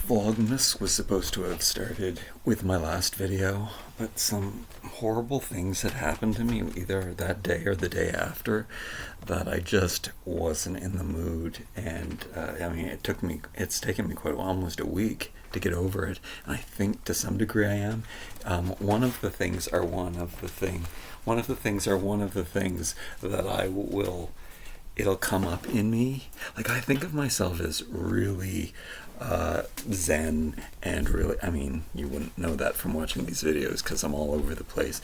Vlogmas was supposed to have started with my last video, but some horrible things had happened to me either that day or the day after that I just wasn't in the mood. And it's taken me quite a while, almost a week, to get over it. And I think to some degree I am. One of the things that I will, it'll come up in me. Like, I think of myself as really zen, and really, I mean, you wouldn't know that from watching these videos because I'm all over the place.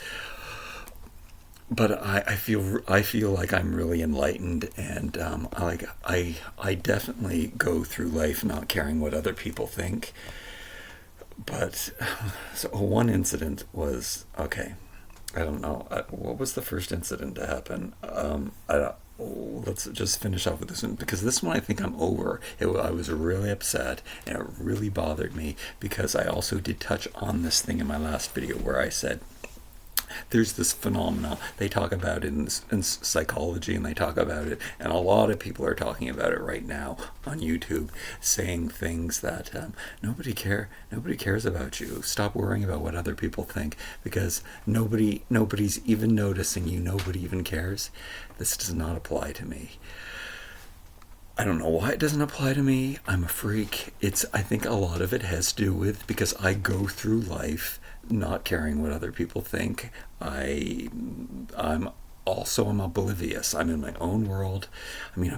But I feel like I'm really enlightened, and I definitely go through life not caring what other people think. But so one incident was okay. I don't know. What was the first incident to happen? Let's just finish off with this one, because this one I think I'm over. I was really upset, and it really bothered me, because I also did touch on this thing in my last video where I said there's this phenomena. They talk about it in psychology, and they talk about it, and a lot of people are talking about it right now on YouTube, saying things that nobody cares about you. Stop worrying about what other people think, because nobody's even noticing you. Nobody even cares. This does not apply to me. I don't know why it doesn't apply to me. I'm a freak. I think a lot of it has to do with because I go through life not caring what other people think. I'm oblivious. I'm in my own world. I mean,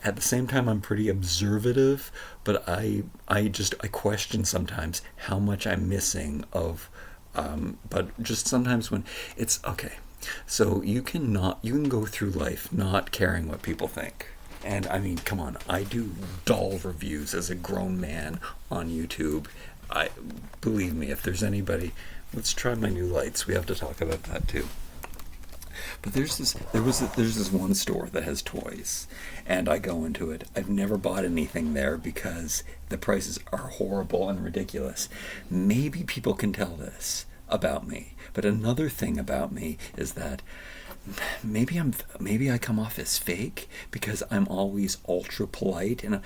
at the same time, I'm pretty observative, but I question sometimes how much I'm missing of, but just sometimes when it's okay. So you can go through life not caring what people think. And I mean, come on, I do doll reviews as a grown man on YouTube. Believe me, if there's anybody, let's try my new lights. We have to talk about that too. But there's this one store that has toys, and I go into it. I've never bought anything there because the prices are horrible and ridiculous. Maybe people can tell this about me, but another thing about me is that maybe I come off as fake because I'm always ultra polite, and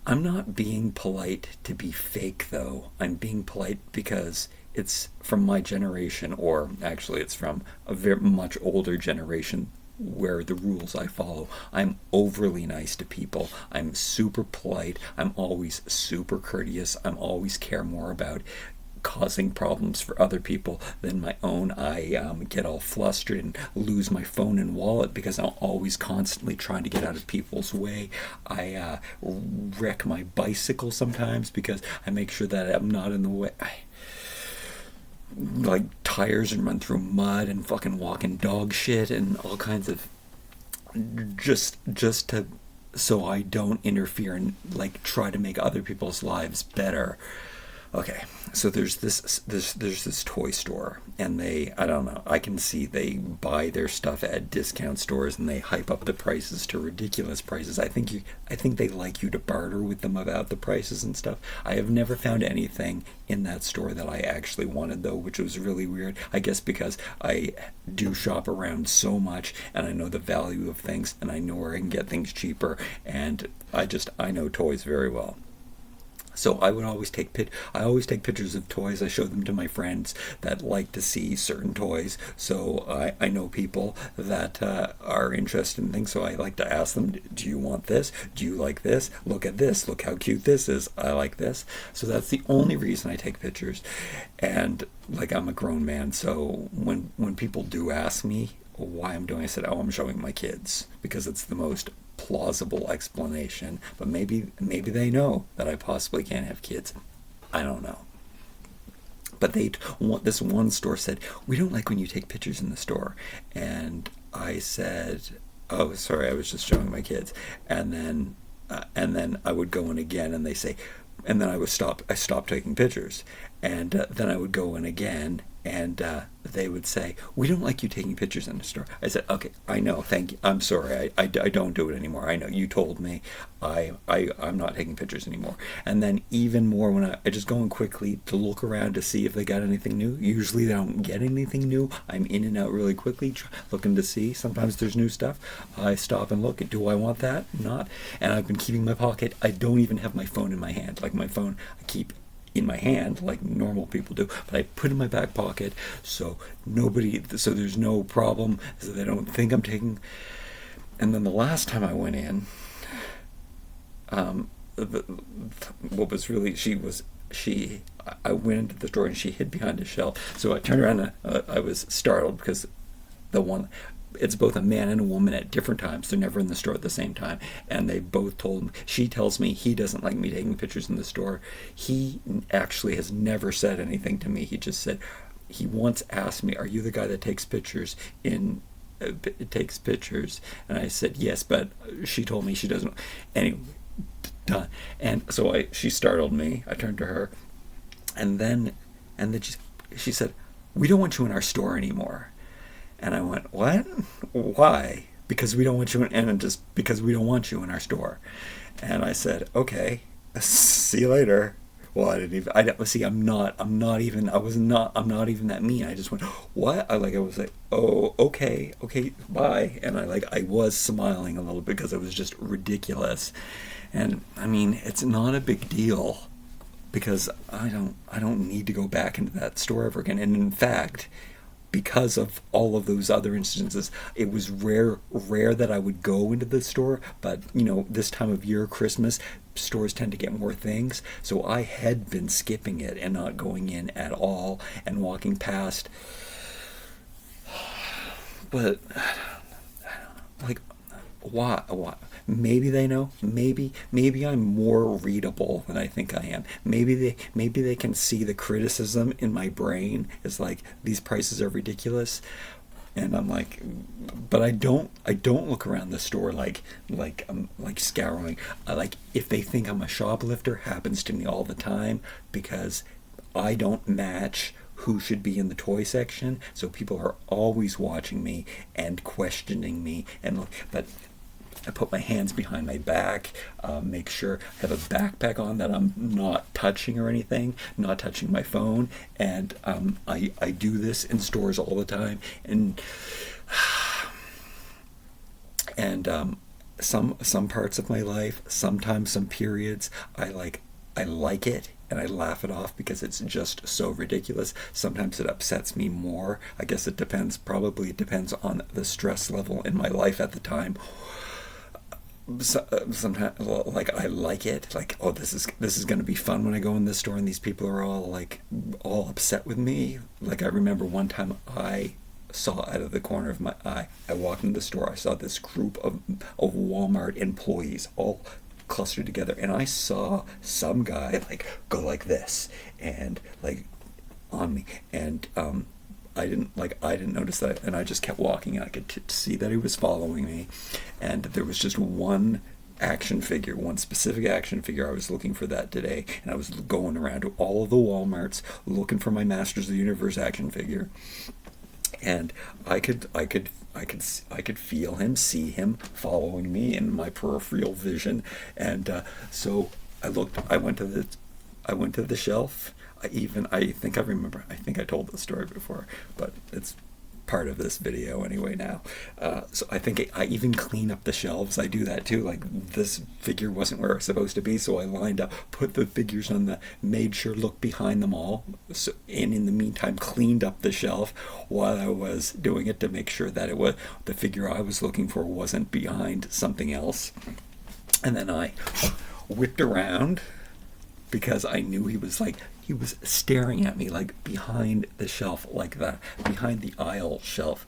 I'm not being polite to be fake, though. I'm being polite because it's from my generation, or actually it's from a very much older generation, where the rules I follow. I'm overly nice to people. I'm super polite. I'm always super courteous. I'm always care more about causing problems for other people than my own. I get all flustered and lose my phone and wallet because I'm always constantly trying to get out of people's way. I wreck my bicycle sometimes because I make sure that I'm not in the way. Like tires and run through mud and fucking walk in dog shit and all kinds of just to so I don't interfere and like try to make other people's lives better. Okay, so there's this toy store, and I don't know, I can see they buy their stuff at discount stores and they hype up the prices to ridiculous prices. I think they like you to barter with them about the prices and stuff. I have never found anything in that store that I actually wanted, though, which was really weird. I guess because I do shop around so much, and I know the value of things, and I know where I can get things cheaper, and I know toys very well. So I always take pictures of toys. I show them to my friends that like to see certain toys. So I know people that are interested in things. So I like to ask them, do you want this? Do you like this? Look at this. Look how cute this is. I like this. So that's the only reason I take pictures. And like, I'm a grown man. So when people do ask me why I'm doing it, I said, I'm showing my kids, because it's the most plausible explanation. But maybe they know that I possibly can't have kids. I don't know. But this one store said, we don't like when you take pictures in the store. And I said, oh, sorry, I was just showing my kids. And then I would go in again, and they say, and then I stopped taking pictures. And then I would go in again, And they would say, "We don't like you taking pictures in the store." I said, "Okay, I know, thank you. I'm sorry. I don't do it anymore. I know, you told me. I'm not taking pictures anymore." And then even more when I just go in quickly to look around to see if they got anything new. Usually they don't get anything new. I'm in and out really quickly looking to see. Sometimes there's new stuff. I stop and look. Do I want that? Not. And I've been keeping my pocket. I don't even have my phone in my hand. Like my phone, I keep in my hand like normal people do, but I put it in my back pocket so there's no problem, so they don't think I'm taking. And then the last time I went in, what was really, I went into the store and she hid behind a shelf, so I turned around and I was startled because it's both a man and a woman at different times. They're never in the store at the same time. And they both told me, she tells me he doesn't like me taking pictures in the store. He actually has never said anything to me. He just said, he once asked me, "Are you the guy that takes pictures in, takes pictures?" And I said, "Yes," but she told me she doesn't. Anyway, done. And so she startled me. I turned to her. And then she said, "We don't want you in our store anymore." And I went, "What? Why?" "Because we don't want you in," and just because we don't want you in our store. And I said, "Okay, see you later." Well, I'm not even that mean. I just went, "What?" I was like, "Oh, okay, bye." And I was smiling a little bit because it was just ridiculous. And I mean, it's not a big deal because I don't need to go back into that store ever again. And in fact, because of all of those other instances, it was rare that I would go into the store. But this time of year, Christmas, stores tend to get more things, so I had been skipping it and not going in at all and walking past. But why? Maybe they know. Maybe I'm more readable than I think I am. Maybe they can see the criticism in my brain. It's like, these prices are ridiculous, and I'm like, but I don't look around the store like I'm like scouring. If they think I'm a shoplifter, happens to me all the time because I don't match who should be in the toy section, so people are always watching me and questioning me. But I put my hands behind my back, make sure I have a backpack on that I'm not touching or anything, not touching my phone, and I do this in stores all the time. And some parts of my life, sometimes some periods, I like it and I laugh it off because it's just so ridiculous. Sometimes it upsets me more. I guess it depends. Probably it depends on the stress level in my life at the time. Sometimes I like it, oh, this is going to be fun when I go in this store and these people are all upset with me. I remember one time I saw out of the corner of my eye, I walked into the store, I saw this group of Walmart employees all clustered together, and I saw some guy go like this and on me, and I didn't notice that, and I just kept walking, and I could see that he was following me. And there was just one specific action figure I was looking for that today, and I was going around to all of the Walmarts looking for my Masters of the Universe action figure, and I could feel him, see him following me in my peripheral vision, and so I went to the shelf. I think I told the story before, but it's part of this video anyway now. So I think I even clean up the shelves. I do that too. This figure wasn't where it was supposed to be, so I lined up, put the figures on made sure look behind them all, and in the meantime cleaned up the shelf while I was doing it to make sure that it was the figure I was looking for wasn't behind something else. And then I whipped around because I knew he was staring at me behind the shelf like that, behind the aisle shelf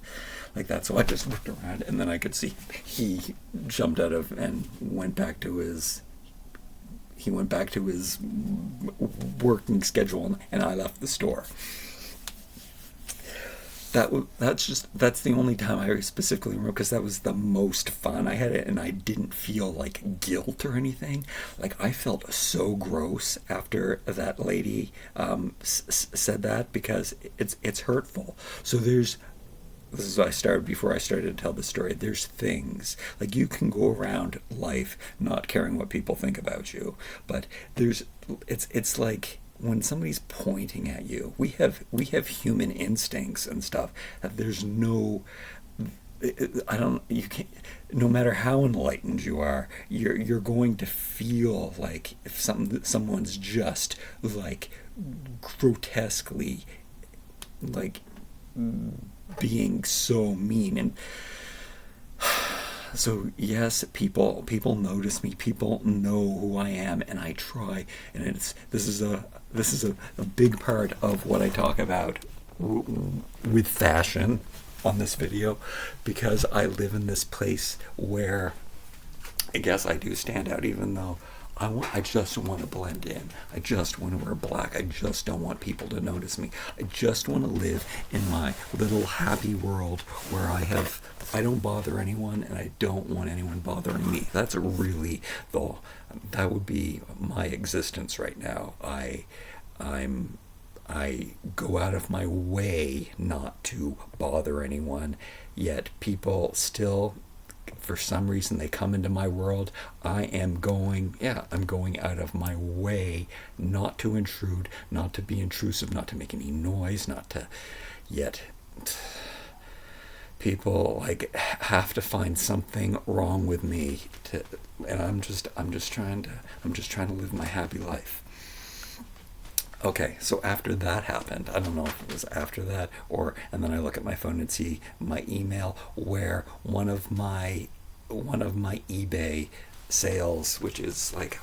like that. So I just looked around, and then I could see he jumped out of and went back to his working schedule, and I left the store. that's the only time I specifically remember, because that was the most fun I had it, and I didn't feel like guilt or anything. Like, I felt so gross after that lady said that, because it's hurtful. So this is what I started before I started to tell the story. There's things like, you can go around life not caring what people think about you, but it's like, when somebody's pointing at you, we have human instincts and stuff that there's no, I don't, you can't, no matter how enlightened you are, you're going to feel like if someone's just like grotesquely, like, being so mean. And so yes, people notice me, people know who I am, and I try, and this is a big part of what I talk about with fashion on this video, because I live in this place where I guess I do stand out, even though I just want to blend in. I just want to wear black. I just don't want people to notice me. I just want to live in my little happy world where I don't bother anyone, and I don't want anyone bothering me. That's really that would be my existence right now. I go out of my way not to bother anyone, yet people still, for some reason, they come into my world. I'm going out of my way not to intrude, not to be intrusive, not to make any noise, yet people like have to find something wrong with me and I'm just trying to live my happy life. Okay, so after that happened, I don't know if it was after that and then I look at my phone and see my email where one of my eBay sales, which is like,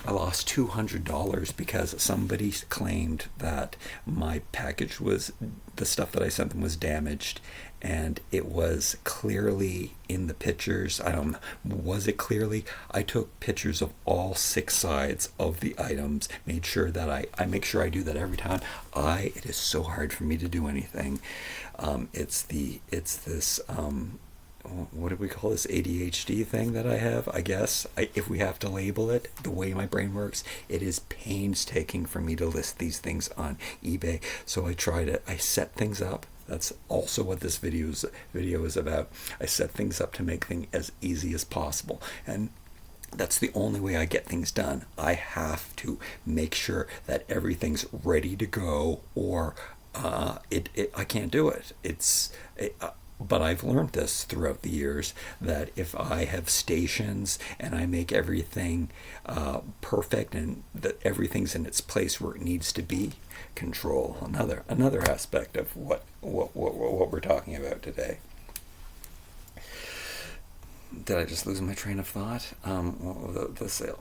I lost $200 because somebody claimed that my package the stuff that I sent them was damaged, and it was clearly in the pictures. I don't know, was it clearly? I took pictures of all 6 sides of the items, made sure that I make sure I do that every time. It is so hard for me to do anything. It's this what do we call this, ADHD thing that I have, I guess. If we have to label it, the way my brain works, it is painstaking for me to list these things on eBay. So I set things up. That's also what this video is about. I set things up to make things as easy as possible. And that's the only way I get things done. I have to make sure that everything's ready to go, or I can't do it. But I've learned this throughout the years, that if I have stations and I make everything perfect and that everything's in its place where it needs to be, control, another aspect of what we're talking about today. Did I just lose my train of thought? The sale.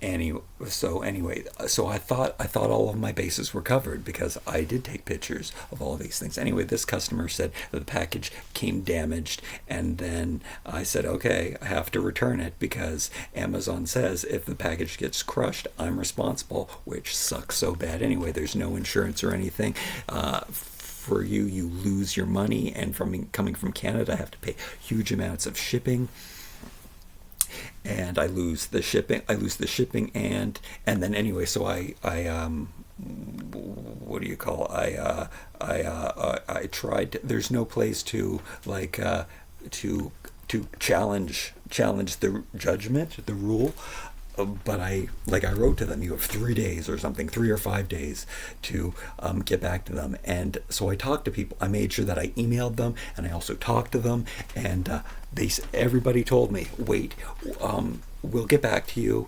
Anyway, so I thought all of my bases were covered because I did take pictures of all of these things. Anyway, this customer said that the package came damaged, and then I said, okay, I have to return it because Amazon says if the package gets crushed, I'm responsible, which sucks so bad. Anyway, there's no insurance or anything. For you lose your money, and coming from Canada, I have to pay huge amounts of shipping. And I lose the shipping, and then anyway, so I what do you call it? I tried. There's no place to to challenge the judgment, the rule. But I wrote to them, you have 3 days or something, 3 or 5 days to get back to them. And so I talked to people. I made sure that I emailed them, and I also talked to them. And everybody told me, wait, we'll get back to you.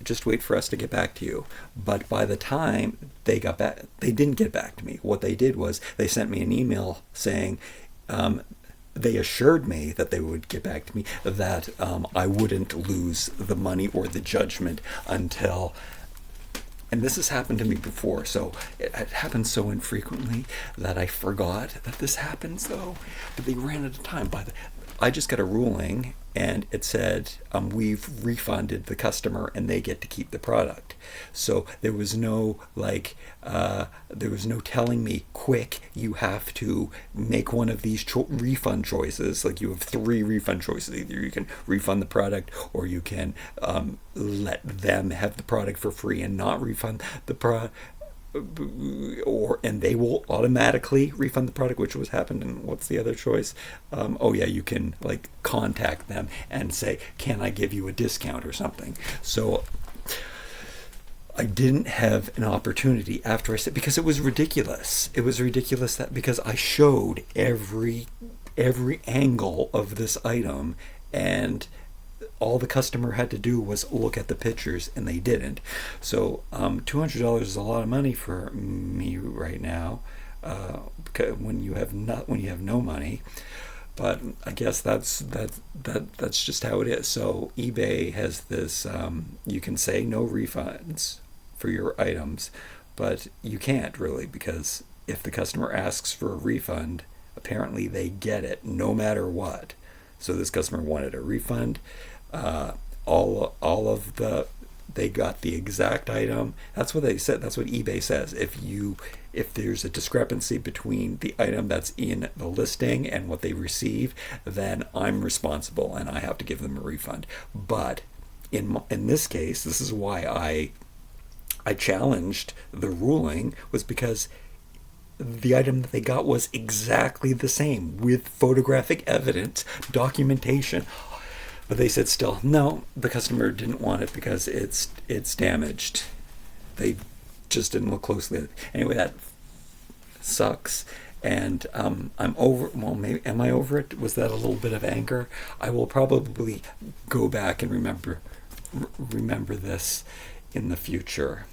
Just wait for us to get back to you. But by the time they got back, they didn't get back to me. What they did was they sent me an email saying, they assured me that they would get back to me, that I wouldn't lose the money or the judgment until, and this has happened to me before, so it happens so infrequently that I forgot that this happens though, but they ran out of time. I just got a ruling and it said, we've refunded the customer and they get to keep the product. So there was no there was no telling me, quick, you have to make one of these refund choices. Like, you have three refund choices. Either you can refund the product, or you can let them have the product for free and not refund the product, and they will automatically refund the product, which was happened. And what's the other choice? Oh yeah, you can like contact them and say, can I give you a discount or something? So I didn't have an opportunity after I said, because it was ridiculous. It was ridiculous that, because I showed every angle of this item, and all the customer had to do was look at the pictures, and they didn't. So $200 is a lot of money for me right now, when you have no money. But I guess that's just how it is. So eBay has this: you can say no refunds for your items, but you can't really, because if the customer asks for a refund, apparently they get it no matter what. So this customer wanted a refund. All of they got the exact item. That's what they said. That's what eBay says. If there's a discrepancy between the item that's in the listing and what they receive, then I'm responsible and I have to give them a refund. But in this case, this is why I challenged the ruling, was because the item that they got was exactly the same, with photographic evidence, documentation. But they said still, no, the customer didn't want it because it's damaged. They just didn't look closely at it. Anyway, that sucks. And I'm over. Well, maybe, am I over it? Was that a little bit of anger? I will probably go back and remember this in the future.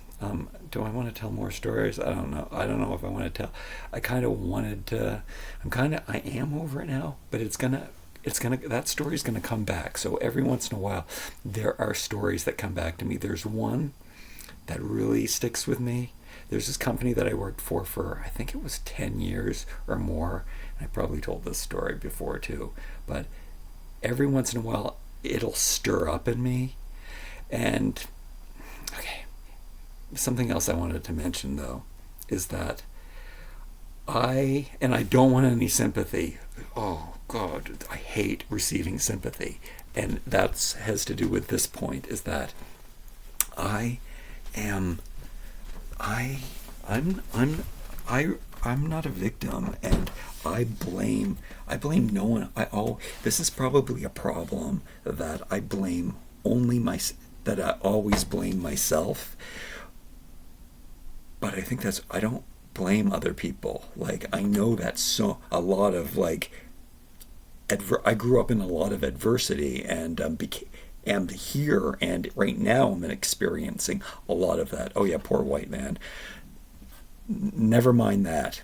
Do I want to tell more stories? I don't know. I don't know if I want to tell. I kind of wanted to. I am over it now, but that story's gonna come back. So every once in a while, there are stories that come back to me. There's one that really sticks with me. There's this company that I worked for I think it was 10 years or more. And I probably told this story before too, but every once in a while, it'll stir up in me. And okay, something else I wanted to mention though is that I don't want any sympathy. Oh God, I hate receiving sympathy. And that has to do with this point, is that I'm not a victim, and I blame no one. This is probably a problem that I blame that I always blame myself. But I think I don't blame other people. Like, I know that a lot of I grew up in a lot of adversity, and am here, and right now I'm experiencing a lot of that. Oh yeah, poor white man. Never mind that.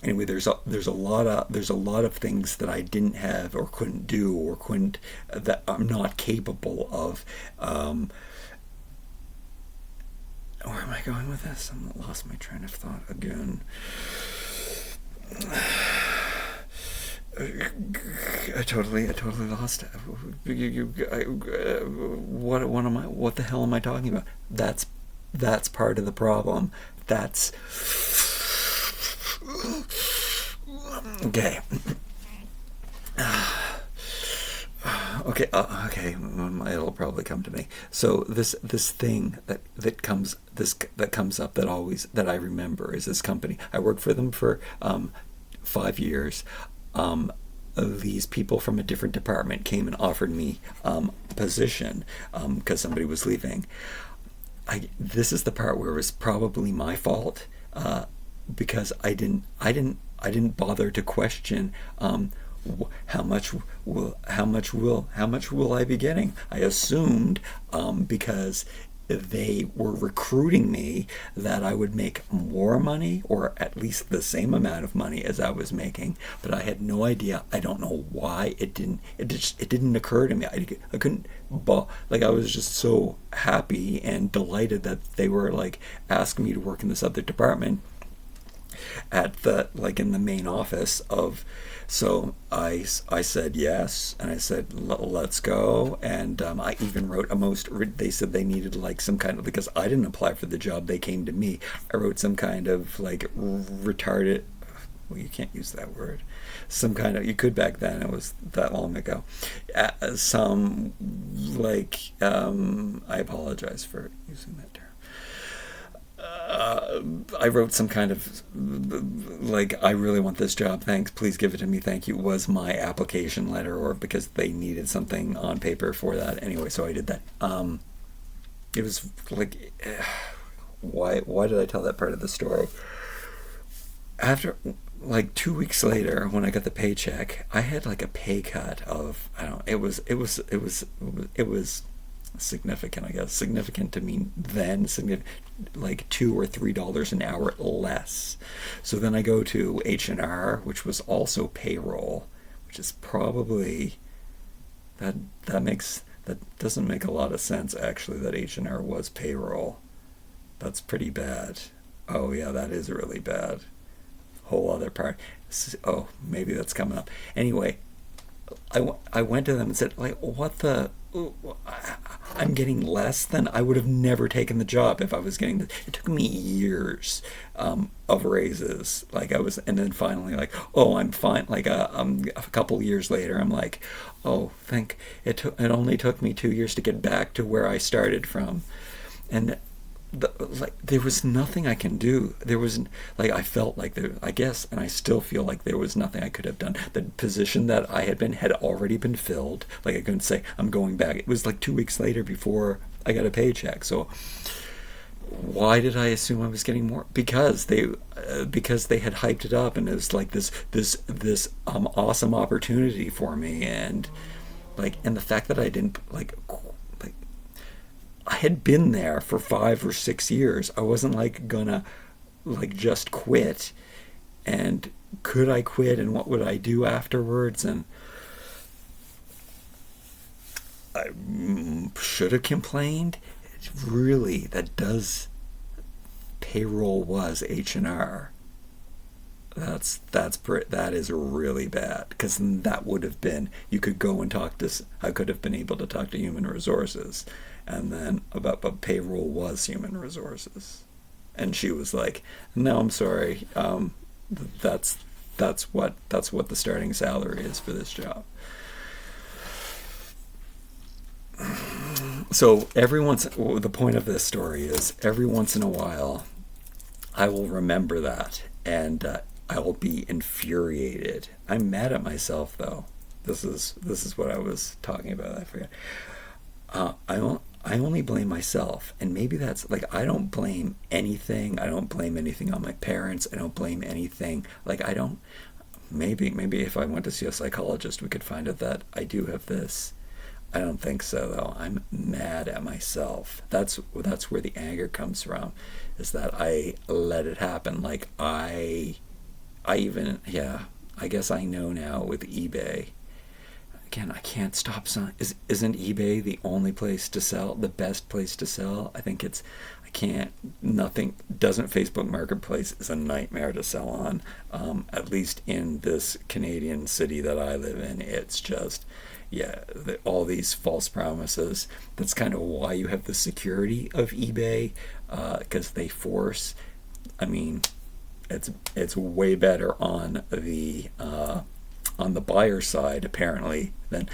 Anyway, there's a lot of things that I didn't have or couldn't do or that I'm not capable of. Where am I going with this? I lost my train of thought again. I totally lost it. What the hell am I talking about? That's part of the problem. That's okay. Okay. It'll probably come to me. So this thing that comes up that I remember is this company. I worked for them for 5 years. These people from a different department came and offered me a position because somebody was leaving. This is the part where it was probably my fault, because I didn't bother to question how much will I be getting. I assumed because they were recruiting me that I would make more money, or at least the same amount of money as I was making, but I had no idea. I don't know why it didn't occur to me. I couldn't, I was just so happy and delighted that they were asking me to work in this other department. at the, like, in the main office of, so I said yes, and I said let's go, and I even wrote a they said they needed like some kind of, because I didn't apply for the job, they came to me. I wrote some kind of like retarded, well, you can't use that word, some kind of, you could back then, it was that long ago, some like, I apologize for using that term. I wrote some kind of like, I really want this job, thanks, please give it to me, thank you, was my application letter, or because they needed something on paper for that. Anyway, so I did that. It was like, why did I tell that part of the story? After, like, 2 weeks later, when I got the paycheck, I had like a pay cut of, I don't, it was significant, I guess. Significant to me then, significant, like $2 or $3 an hour less. So then I go to H&R, which was also payroll, which is probably, that doesn't make a lot of sense, actually, that H&R was payroll. That's pretty bad. Oh yeah, that is really bad. Whole other part. Oh, maybe that's coming up. Anyway, I went to them and said, like, what the, I'm getting less than, I would have never taken the job if I was getting this. It took me years of raises. Like, I was, and then finally, like, oh, I'm fine. Like, a couple years later, I'm like, oh, it only took me 2 years to get back to where I started from. And like, there was nothing I can do. There was, like, I felt like there, I guess, and I still feel like there was nothing I could have done. The position that I had been had already been filled. Like, I couldn't say I'm going back. It was like 2 weeks later before I got a paycheck. So why did I assume I was getting more? Because they had hyped it up, and it was like this awesome opportunity for me, and like, and the fact that I didn't like I had been there for 5 or 6 years. I wasn't like gonna like just quit. And could I quit, and what would I do afterwards? And I should have complained. It really, payroll was H&R. That is really bad, because that would have been, you could go and talk to, I could have been able to talk to human resources, and then about, but payroll was human resources, and she was like, no, I'm sorry, that's what the starting salary is for this job. So the point of this story is, every once in a while I will remember that, and I will be infuriated. I'm mad at myself, though. This is what I was talking about. I forget. I only blame myself, and maybe that's like, I don't blame anything. I don't blame anything on my parents. I don't blame anything. Like, I don't. Maybe if I went to see a psychologist, we could find out that I do have this. I don't think so, though. I'm mad at myself. That's where the anger comes from, is that I let it happen. Like, I guess I know now with eBay. Again, I can't stop selling. Isn't eBay the only place to sell, the best place to sell? I think it's, doesn't Facebook Marketplace is a nightmare to sell on. At least in this Canadian city that I live in, it's just, all these false promises. That's kind of why you have the security of eBay, because they force, I mean, it's way better on the buyer side, apparently, than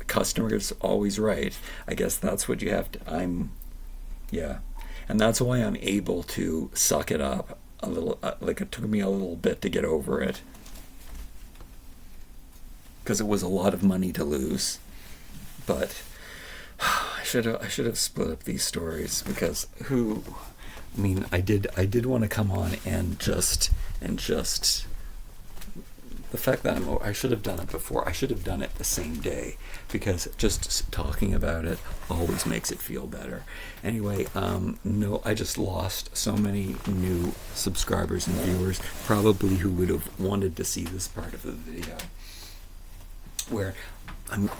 customers always right. I guess that's what you have to, and that's why I'm able to suck it up a little. Like, it took me a little bit to get over it, because it was a lot of money to lose. But I should have split up these stories, because I did want to come on and just the fact that I should have done it before. I should have done it the same day, because just talking about it always makes it feel better. Anyway, no, I just lost so many new subscribers and viewers, probably, who would have wanted to see this part of the video, where I'm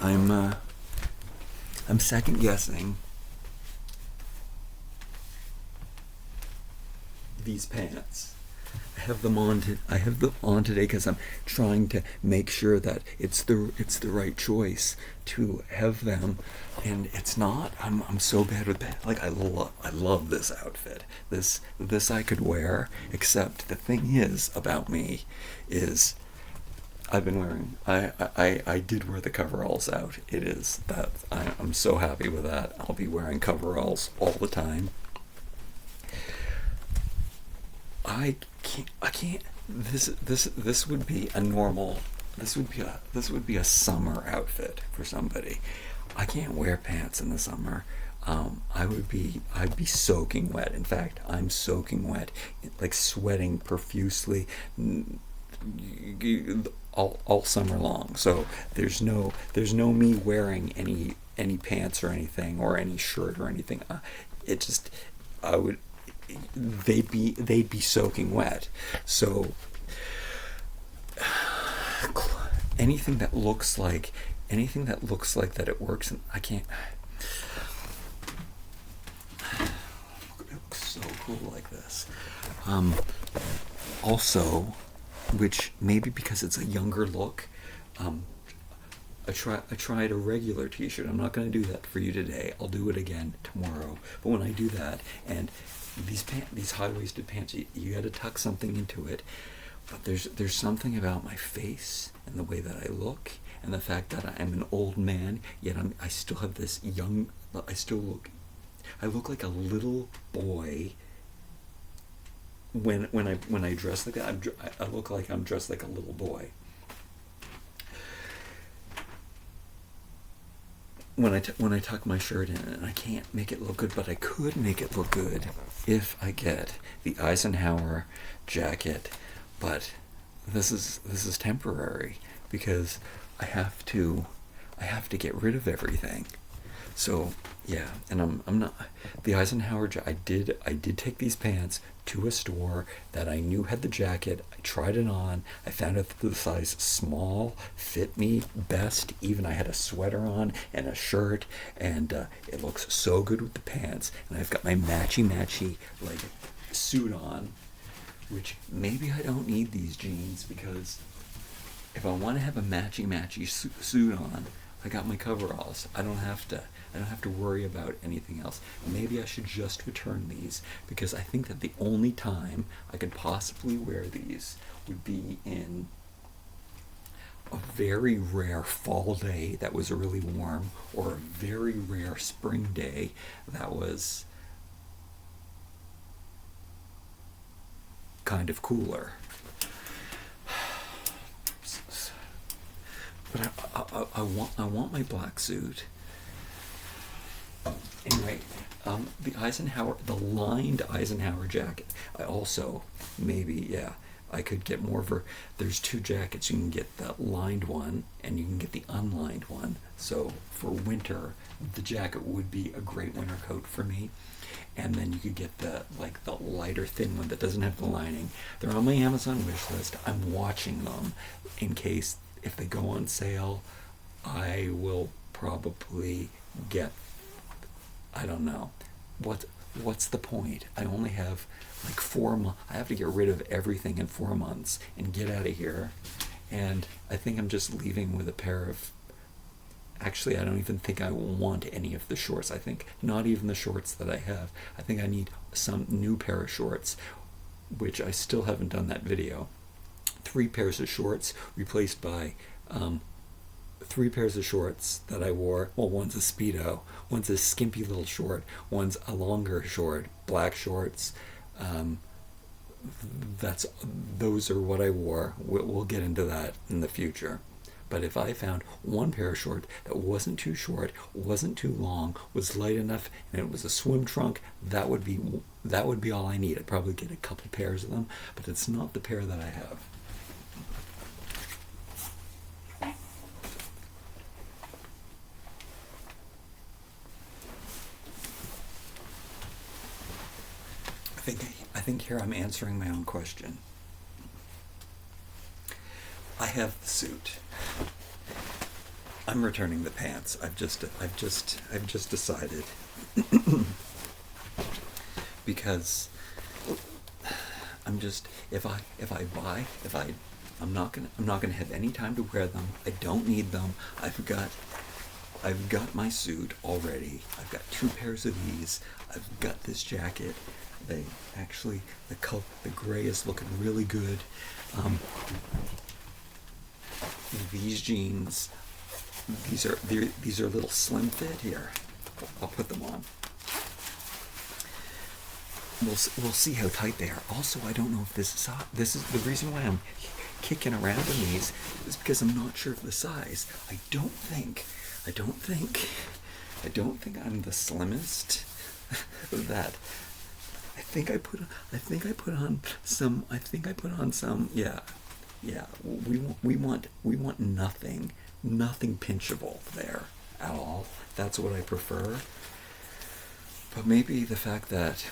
second guessing these pants. I have them on today because I'm trying to make sure that it's the right choice to have them, and it's not. I'm so bad with that. Like I love this outfit. This I could wear. Except the thing is about me is I've been wearing. I did wear the coveralls out. It is that I'm so happy with that. I'll be wearing coveralls all the time. I can't. This would be a normal. This would be a summer outfit for somebody. I can't wear pants in the summer. I'd be soaking wet. In fact, I'm soaking wet, like sweating profusely, all summer long. So there's no me wearing any pants or anything or any shirt or anything. It just I would they'd be soaking wet. So anything that looks like that it works, and I can't. It looks so cool like this. Also, which maybe because it's a younger look, I tried a regular t-shirt. I'm not going to do that for you today. I'll do it again tomorrow. But when I do that, and these high-waisted pants, you got to tuck something into it. But there's something about my face and the way that I look, and the fact that I'm an old man, yet I still have this young. I look like a little boy. When I dress like that, I look like I'm dressed like a little boy. When I tuck my shirt in, and I can't make it look good, but I could make it look good if I get the Eisenhower jacket. But this is temporary because I have to get rid of everything. So yeah, and I'm not the Eisenhower. I did take these pants to a store that I knew had the jacket. I tried it on. I found out that the size small fit me best. Even I had a sweater on and a shirt, and it looks so good with the pants. And I've got my matchy like suit on, which maybe I don't need these jeans because if I want to have a matchy suit on, I got my coveralls. I don't have to worry about anything else. Maybe I should just return these because I think that the only time I could possibly wear these would be in a very rare fall day that was really warm, or a very rare spring day that was kind of cooler. But I want my black suit. Anyway, the lined Eisenhower jacket. I also I could get more there's two jackets. You can get the lined one and you can get the unlined one. So for winter, the jacket would be a great winter coat for me. And then you could get the lighter thin one that doesn't have the lining. They're on my Amazon wish list. I'm watching them in case if they go on sale. I will probably get. I don't know. What's the point? I only have like 4 months. I have to get rid of everything in 4 months and get out of here. And I think I'm just leaving with a pair of. Actually, I don't even think I want any of the shorts. I think not even the shorts that I have. I think I need some new pair of shorts, which I still haven't done that video. 3 pairs of shorts replaced by 3 pairs of shorts that I wore. Well, one's a Speedo, one's a skimpy little short, one's a longer short, black shorts. Those are what I wore. We'll get into that in the future. But if I found one pair of shorts that wasn't too short, wasn't too long, was light enough, and it was a swim trunk, that would be all I need. I'd probably get a couple pairs of them, but it's not the pair that I have. I think here I'm answering my own question. I have the suit. I'm returning the pants. I've just decided because I'm just if I buy if I I'm not gonna have any time to wear them. I don't need them. I've got my suit already. I've got 2 pairs of these. I've got this jacket. They actually the gray is looking really good. These jeans, these are a little slim fit here. I'll put them on. We'll see how tight they are. Also, I don't know if this is the reason why I'm kicking around in these is because I'm not sure of the size. I don't think I'm the slimmest. That I think I put on some. Yeah. We want nothing pinchable there at all. That's what I prefer. But maybe the fact that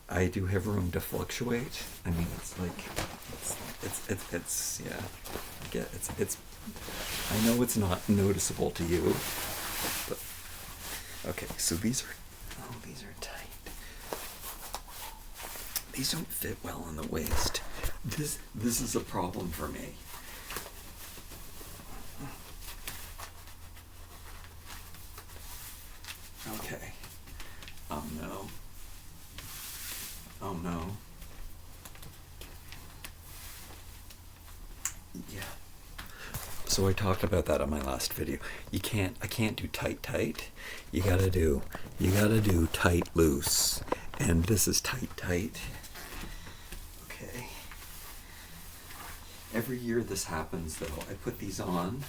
I do have room to fluctuate. I mean, it's like it's yeah. I get it's. I know it's not noticeable to you, but okay. So these are tight. These don't fit well on the waist. This is a problem for me. Okay. Oh no. Oh no. Yeah. So I talked about that on my last video. I can't do tight. You gotta do tight loose. And this is tight. Okay. Every year this happens though. I put these on.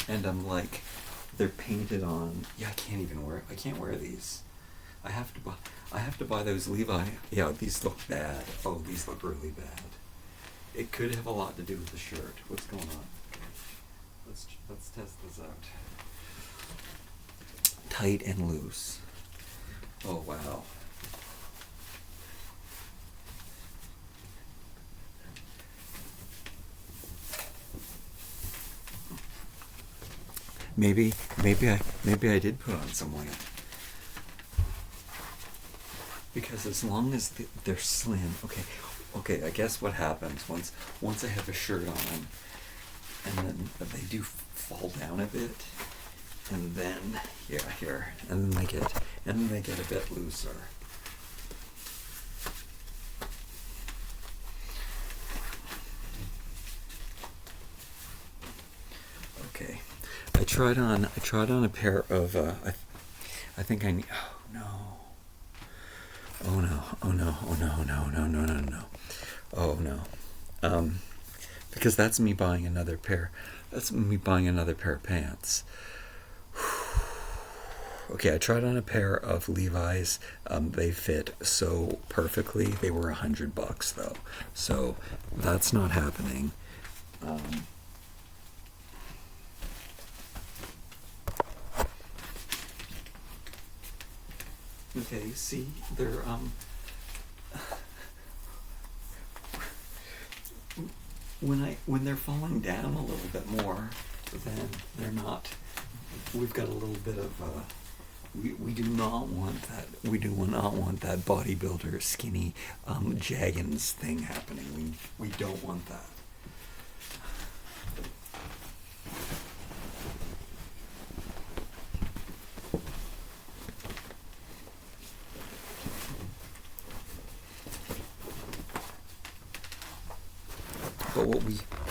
And I'm like, they're painted on. Yeah, I can't wear these. I have to buy those Levi. Yeah, these look bad. Oh, these look really bad. It could have a lot to do with the shirt. What's going on? Okay. Let's test this out. Tight and loose. Oh wow. Maybe I did put on some weight. Because as long as they're slim, okay. I guess what happens once I have a shirt on, and then they do fall down a bit, and then here, and then they get a bit looser. Okay, I tried on a pair of I think I need. Oh no. Oh no. Because that's me buying another pair. That's me buying another pair of pants. Okay, I tried on a pair of Levi's. They fit so perfectly. They were $100 though, so that's not happening. Okay, see, they're when they're falling down a little bit more, then they're not. We've got a little bit of we do not want that. We do not want that bodybuilder skinny Jaggins thing happening. We don't want that.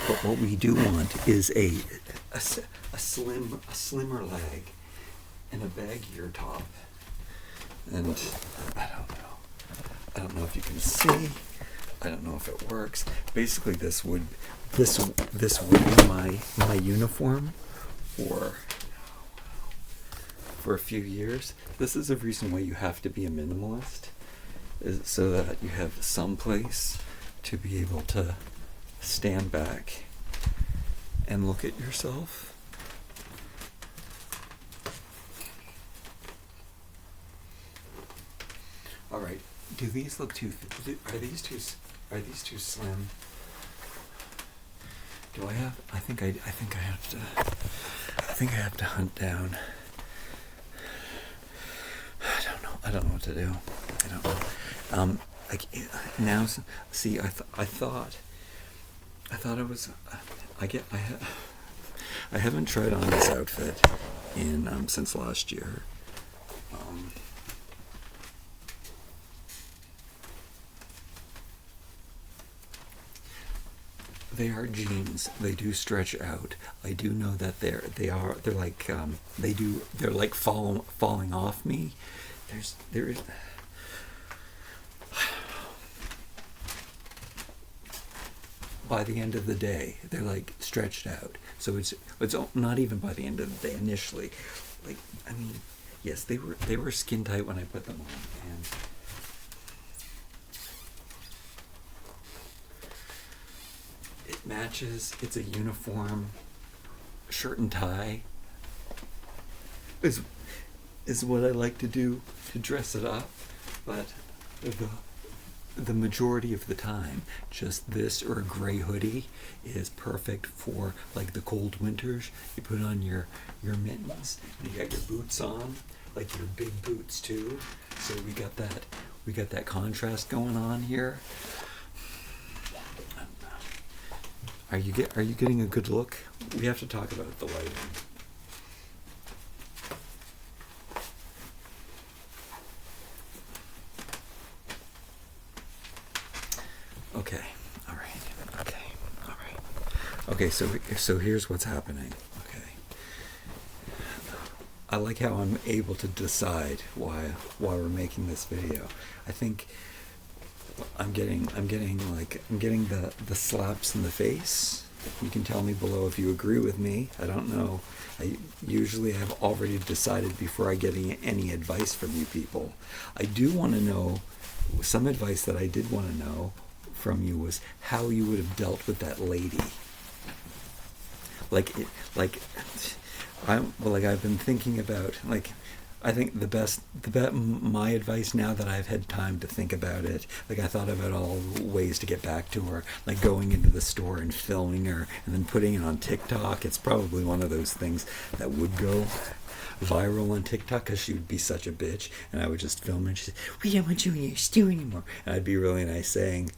But what we do want is a slimmer leg and a baggier top. And I don't know if you can see. I don't know if it works. Basically, this would be my uniform for a few years. This is a reason why you have to be a minimalist, is so that you have some place to be able to stand back and look at yourself. All right. Do these look too? Are these too slim? Do I have? I think I have to. think I have to hunt down. I don't know what to do. I don't know. Like now, see, I thought it was. I haven't tried on this outfit in since last year. They are jeans. They do stretch out. I do know that they're like they're like falling off me. There is. By the end of the day, they're like stretched out. So it's not even by the end of the day initially. Like, I mean, yes, they were skin tight when I put them on, and it matches. It's a uniform shirt and tie. Is what I like to do to dress it up, but the majority of the time, just this or a gray hoodie is perfect for like the cold winters. You put on your mittens, and you got your boots on, like your big boots too. So we got that contrast going on here. Are you getting a good look? We have to talk about the lighting. Okay, all right. Okay, so here's what's happening. Okay, I like how I'm able to decide why we're making this video. I think I'm getting the slaps in the face. You can tell me below if you agree with me. I don't know. I usually have already decided before I get any advice from you people. I do want to know some advice that I did want to know from you was how you would have dealt with that lady. I've been thinking about, like, I think my advice now that I've had time to think about it, like I thought about all ways to get back to her, like going into the store and filming her and then putting it on TikTok. It's probably one of those things that would go viral on TikTok because she would be such a bitch, and I would just film her and she'd say, "We don't want you in your stew anymore," and I'd be really nice saying,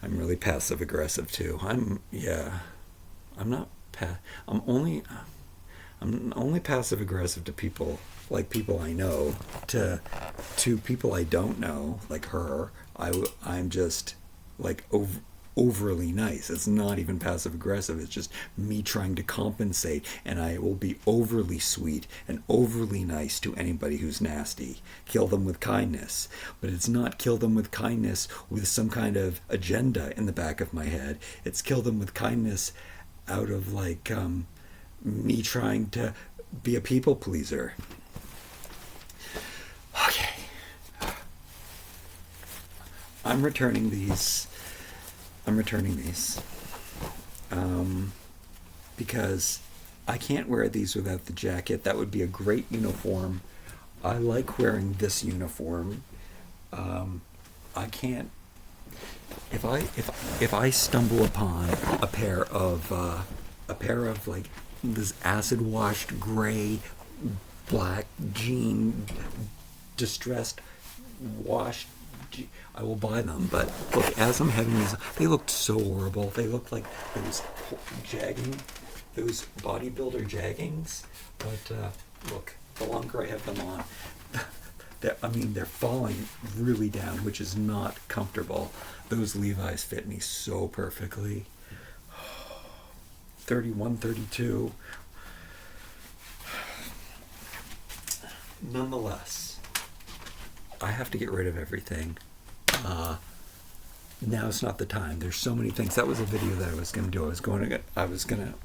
"I'm really passive aggressive too. I'm only passive aggressive to people I know. To people I don't know, like her, I'm just like overly nice. It's not even passive aggressive. It's just me trying to compensate, and I will be overly sweet and overly nice to anybody who's nasty. Kill them with kindness. But it's not kill them with kindness with some kind of agenda in the back of my head. It's kill them with kindness out of like me trying to be a people pleaser. Okay. I'm returning these because I can't wear these without the jacket. That would be a great uniform. I like wearing this uniform. I can't. If I stumble upon a pair of like this acid washed gray black jean distressed washed, I will buy them. But look, as I'm having these, they looked so horrible. They looked like those bodybuilder jaggings. But look, the longer I have them on, they're falling really down, which is not comfortable. Those Levi's fit me so perfectly. 31, 32. Nonetheless, I have to get rid of everything. Now's not the time. There's so many things. That was a video that I was going to do.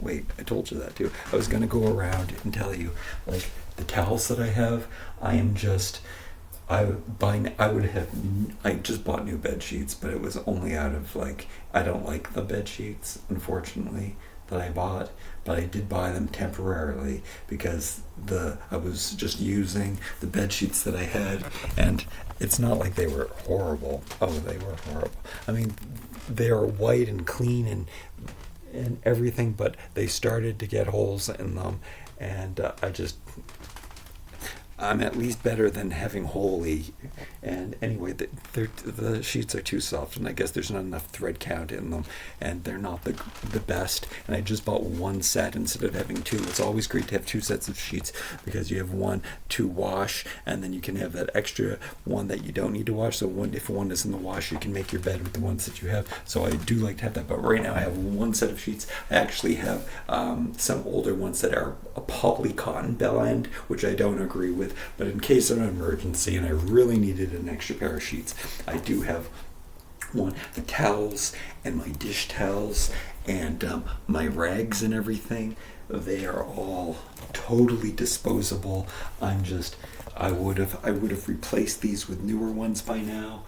Wait, I told you that too. I was going to go around and tell you, like, the towels that I have, I just bought new bed sheets, but it was only out of, like, I don't like the bed sheets, unfortunately, that I bought, but I did buy them temporarily because I was just using the bed sheets that I had, and it's not like they were horrible. Oh, they were horrible. I mean, they are white and clean and everything, but they started to get holes in them, and I'm at least better than having wholly. And anyway, the sheets are too soft, and I guess there's not enough thread count in them, and they're not the best. And I just bought one set instead of having two. It's always great to have two sets of sheets because you have one to wash, and then you can have that extra one that you don't need to wash. So if one is in the wash, you can make your bed with the ones that you have. So I do like to have that. But right now I have one set of sheets. I actually have some older ones that are a poly cotton bell end, which I don't agree with. But in case of an emergency and I really needed an extra pair of sheets, I do have one. The towels and my dish towels and my rags and everything, they are all totally disposable. I would have replaced these with newer ones by now.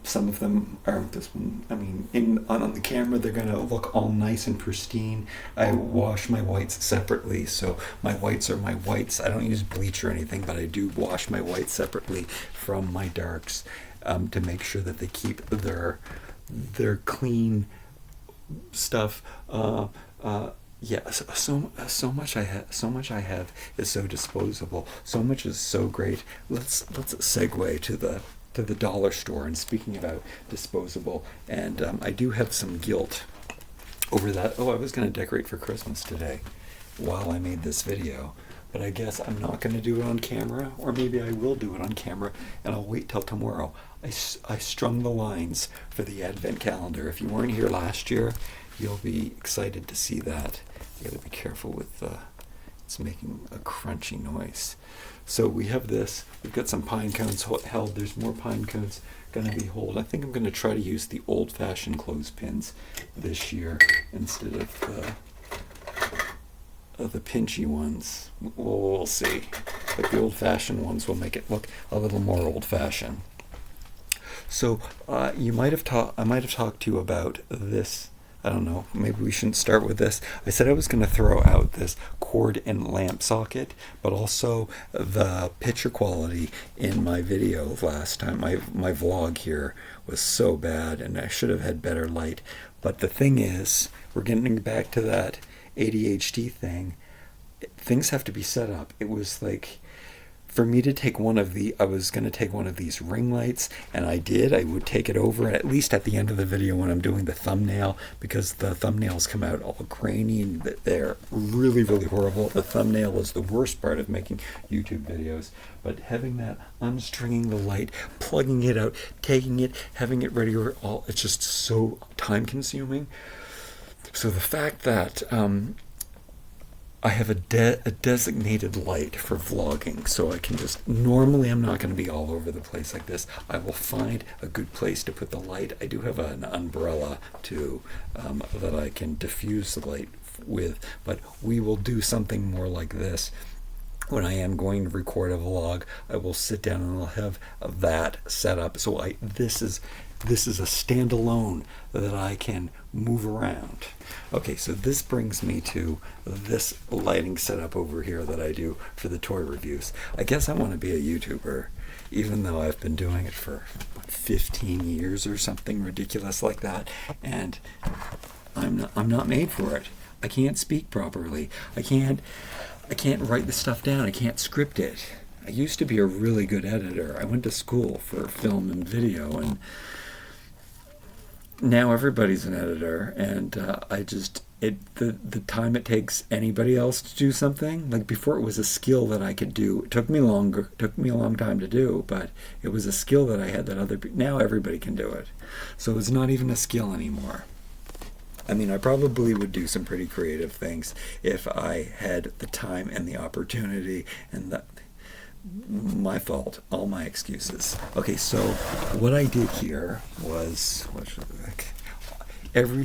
Some of them aren't this one. I mean, on the camera, they're going to look all nice and pristine. I wash my whites separately, so my whites are my whites. I don't use bleach or anything, but I do wash my whites separately from my darks to make sure that they keep their clean stuff. Yeah, so much I have is so disposable. So much is so great. Let's segue to the dollar store. And speaking about disposable, and I do have some guilt over that. I was going to decorate for Christmas today while I made this video, but I guess I'm not going to do it on camera, or maybe I will do it on camera and I'll wait till tomorrow. I strung the lines for the advent calendar. If you weren't here last year, you'll be excited to see that. You got to be careful with it's making a crunchy noise. So we have this. We've got some pine cones held. There's more pine cones going to be held. I think I'm going to try to use the old-fashioned clothespins this year instead of the pinchy ones. We'll see. But the old-fashioned ones will make it look a little more old-fashioned. So I might have talked to you about this. I don't know, maybe we shouldn't start with this. I said I was going to throw out this cord and lamp socket, but also the picture quality in my video last time. My vlog here was so bad, and I should have had better light. But the thing is, we're getting back to that ADHD thing. Things have to be set up. It was like, for me to take I was going to take one of these ring lights, and I did. I would take it over, at least at the end of the video when I'm doing the thumbnail, because the thumbnails come out all grainy and they're really, really horrible. The thumbnail is the worst part of making YouTube videos. But having that, unstringing the light, plugging it out, taking it, having it ready, it's just so time consuming. So the fact that I have a designated light for vlogging, so I can normally I'm not going to be all over the place like this. I will find a good place to put the light. I do have an umbrella too, that I can diffuse the light with, but we will do something more like this. When I am going to record a vlog, I will sit down and I'll have that set up. So this is a standalone that I can move around. Okay, so this brings me to this lighting setup over here that I do for the toy reviews. I guess I want to be a YouTuber, even though I've been doing it for 15 years or something ridiculous like that, and I'm not made for it. I can't speak properly. I can't write the stuff down. I can't script it. I used to be a really good editor. I went to school for film and video, and now everybody's an editor, and the time it takes anybody else to do something, like before it was a skill that I could do. It took me a long time to do, but it was a skill that I had that now everybody can do it. So it's not even a skill anymore. I mean, I probably would do some pretty creative things if I had the time and the opportunity, and my fault, all my excuses. Okay, so what I did here was, every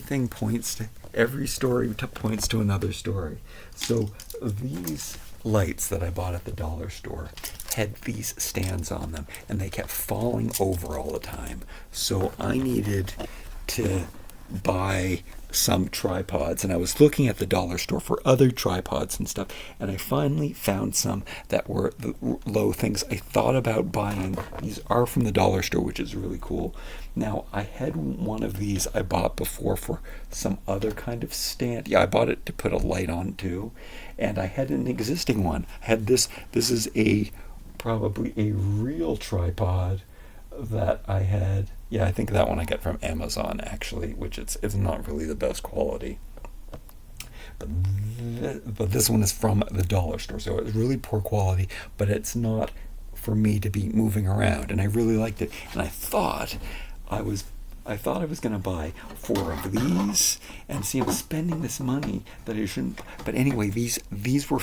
story points to another story. So these lights that I bought at the dollar store had these stands on them, and they kept falling over all the time. So I needed to buy some tripods, and I was looking at the dollar store for other tripods and stuff, and I finally found some that were the low things I thought about buying. These are from the dollar store, which is really cool. Now, I had one of these I bought before for some other kind of stand. Yeah, I bought it to put a light on too, and I had an existing one. I had this. This is probably a real tripod that I had. Yeah, I think that one I got from Amazon, actually, which it's not really the best quality. But this one is from the dollar store, so it's really poor quality, but it's not for me to be moving around, and I really liked it. And I thought I was going to buy 4 of these, and see, I'm spending this money that I shouldn't. But anyway, these were.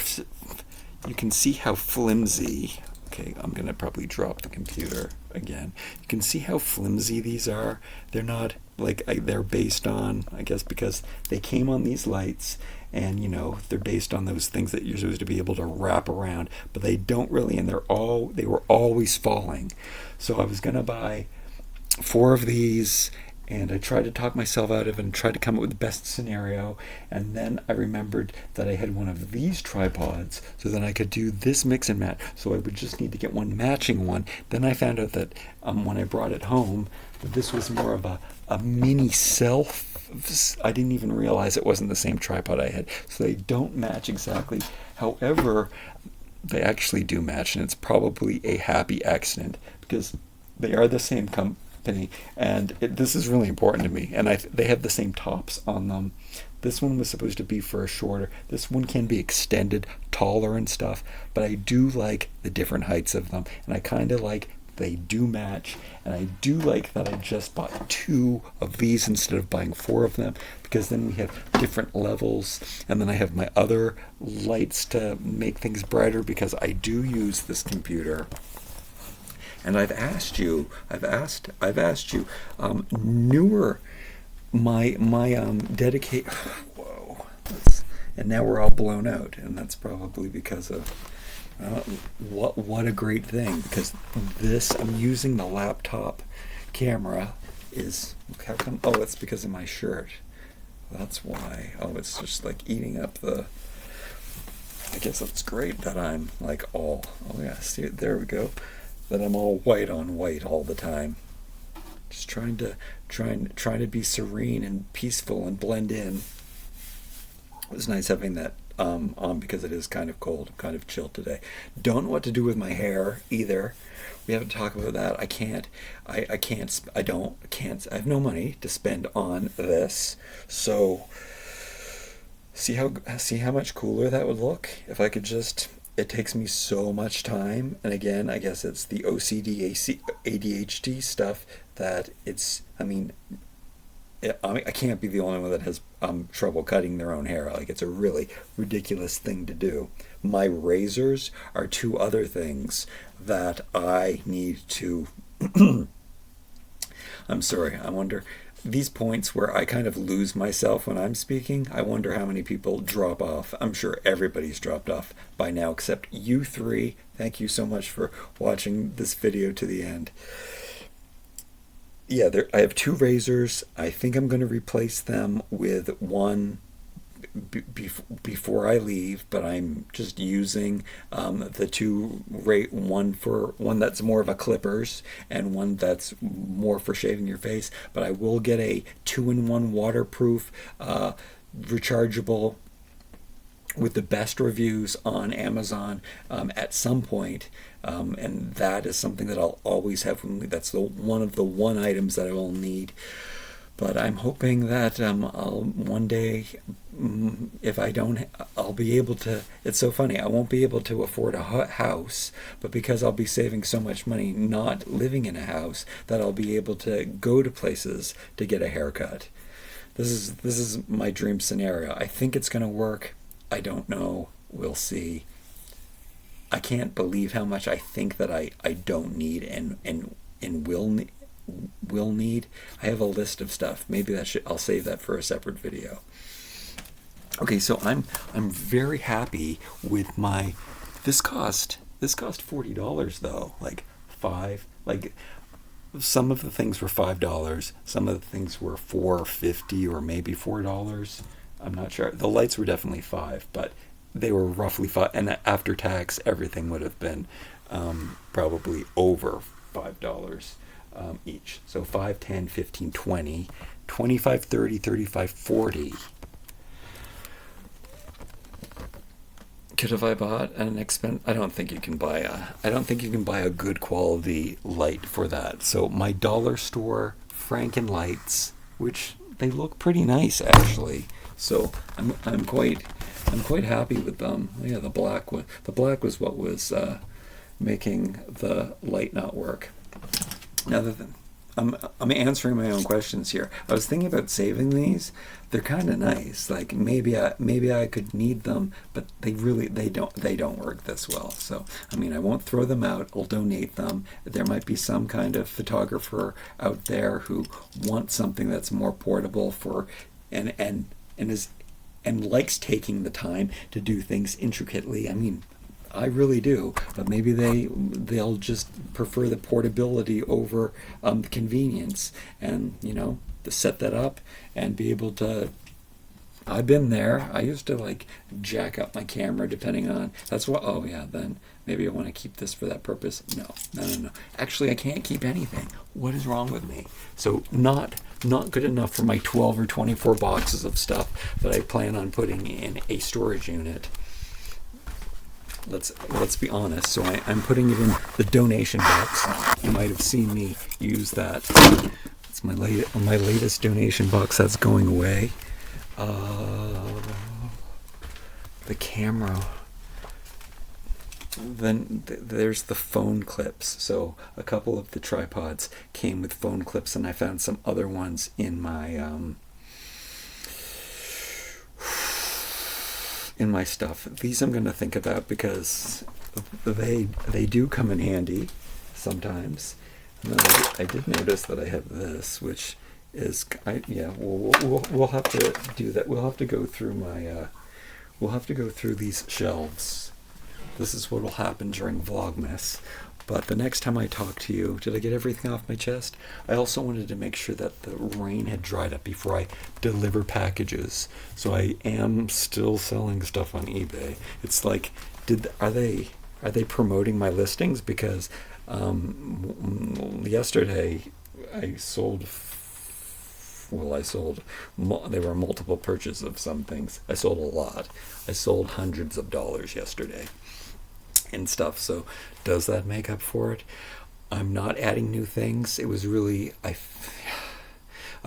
You can see how flimsy. Okay, I'm going to probably drop the computer again. You can see how flimsy these are. They're not they're based on, I guess, because they came on these lights, and they're based on those things that you're supposed to be able to wrap around, but they don't really, and they were always falling. So I was going to buy 4 of these, and I tried to talk myself out of it and tried to come up with the best scenario. And then I remembered that I had one of these tripods, so then I could do this mix and match. So I would just need to get one matching one. Then I found out that when I brought it home, that this was more of a mini self. I didn't even realize it wasn't the same tripod I had. So they don't match exactly. However, they actually do match, and it's probably a happy accident because they are the same company. And this is really important to me, and they have the same tops on them. This one was supposed to be for a shorter. This one can be extended taller and stuff, but I do like the different heights of them, and I kind of like they do match, and I do like that I just bought 2 of these instead of buying 4 of them, because then we have different levels, and then I have my other lights to make things brighter, because I do use this computer. And I've asked you, newer, my dedicate. Whoa, and now we're all blown out, and that's probably because of what a great thing, because I'm using the laptop camera. How come? Oh, it's because of my shirt. That's why. Oh, it's just eating up the. I guess that's great that I'm all. Oh yeah, see, there we go. That I'm all white on white all the time. Just trying to be serene and peaceful and blend in. It was nice having that on because it is kind of cold, kind of chill today. Don't know what to do with my hair either. We haven't talked about that. I have no money to spend on this. So see how much cooler that would look if I could just. It takes me so much time, and again, I guess it's the OCD, ADHD stuff that I can't be the only one that has trouble cutting their own hair. It's a really ridiculous thing to do. My razors are 2 other things that I need to. I'm sorry. I wonder. These points where I kind of lose myself when I'm speaking, I wonder how many people drop off. I'm sure everybody's dropped off by now, except you 3. Thank you so much for watching this video to the end. Yeah, I have 2 razors. I think I'm going to replace them with one before I leave, but I'm just using the 2 one that's more of a clippers and one that's more for shaving your face. But I will get a 2-in-1 waterproof rechargeable with the best reviews on Amazon at some point, and that is something that I'll always have. That's one of the items that I will need. But I'm hoping that I'll one day, if I don't, I'll be able to. It's so funny. I won't be able to afford a house, but because I'll be saving so much money not living in a house, that I'll be able to go to places to get a haircut. This is my dream scenario. I think it's going to work. I don't know. We'll see. I can't believe how much I think that I don't need and will need. I have a list of stuff. Maybe I'll save that for a separate video. Okay, so I'm very happy with this cost $40 though. some of the things were $5. Some of the things were $4.50 or maybe $4. I'm not sure. The lights were definitely $5, but they were roughly $5. And after tax, everything would have been probably over $5 each. So 5, 10, 15, 20, 25, 30, 35, 40. Could have I bought an I don't think you can buy a good quality light for that. So my dollar store Franken lights, which they look pretty nice actually. So I'm quite happy with them. Yeah, the black was what was making the light not work. Now I'm answering my own questions here. I was thinking about saving these. They're kind of nice. Like maybe I could need them, but they don't work this well. So I mean, I won't throw them out. I'll donate them. There might be some kind of photographer out there who wants something that's more portable for and likes taking the time to do things intricately. I mean, I really do, but maybe they'll just prefer the portability over the convenience, and to set that up and be able to. I've been there. I used to like jack up my camera depending on. That's what. Oh yeah, then maybe I want to keep this for that purpose. No. Actually, I can't keep anything. What is wrong with me? So not good enough for my 12 or 24 boxes of stuff that I plan on putting in a storage unit. Let's be honest. So I'm putting it in the donation box. You might have seen me use that. It's my latest donation box that's going away. The camera. Then there's the phone clips. So a couple of the tripods came with phone clips, and I found some other ones in my stuff. These I'm going to think about because they do come in handy sometimes. And then I did notice that I have this, which is we'll have to do that. We'll have to go through these shelves. This is what will happen during Vlogmas. But the next time I talk to you, did I get everything off my chest? I also wanted to make sure that the rain had dried up before I deliver packages. So I am still selling stuff on eBay. It's like, are they promoting my listings? Because yesterday I sold. There were multiple purchases of some things. I sold a lot. I sold hundreds of dollars yesterday and stuff. So does that make up for it? I'm not adding new things. It was really, I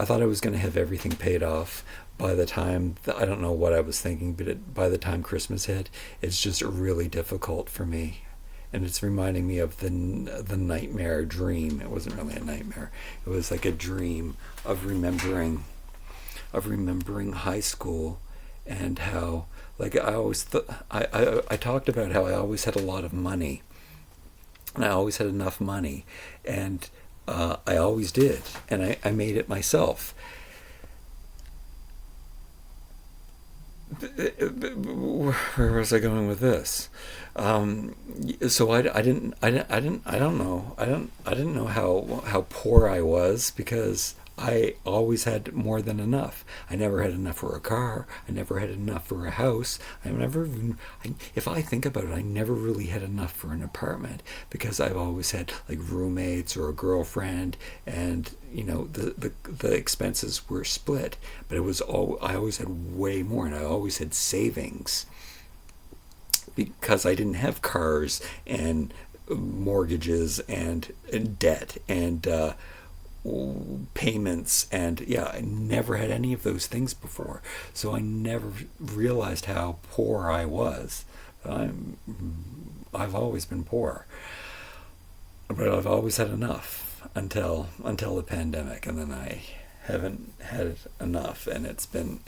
thought I was going to have everything paid off by the time, I don't know what I was thinking, but by the time Christmas hit, it's just really difficult for me. And it's reminding me of the nightmare dream. It wasn't really a nightmare. It was like a dream of remembering high school, and how, like, I always I talked about how I always had a lot of money, and I always had enough money, and I always did, and I made it myself. Where was I going with this? So I didn't know how poor I was, because I always had more than enough. I never had enough for a car. I never had enough for a house. If I think about it, I never really had enough for an apartment, because I've always had like roommates or a girlfriend, and the expenses were split. But I always had way more, and I always had savings, because I didn't have cars and mortgages and debt and payments, and I never had any of those things before, so I never realized how poor I was. I've always been poor, but I've always had enough until the pandemic, and then I haven't had enough, and it's been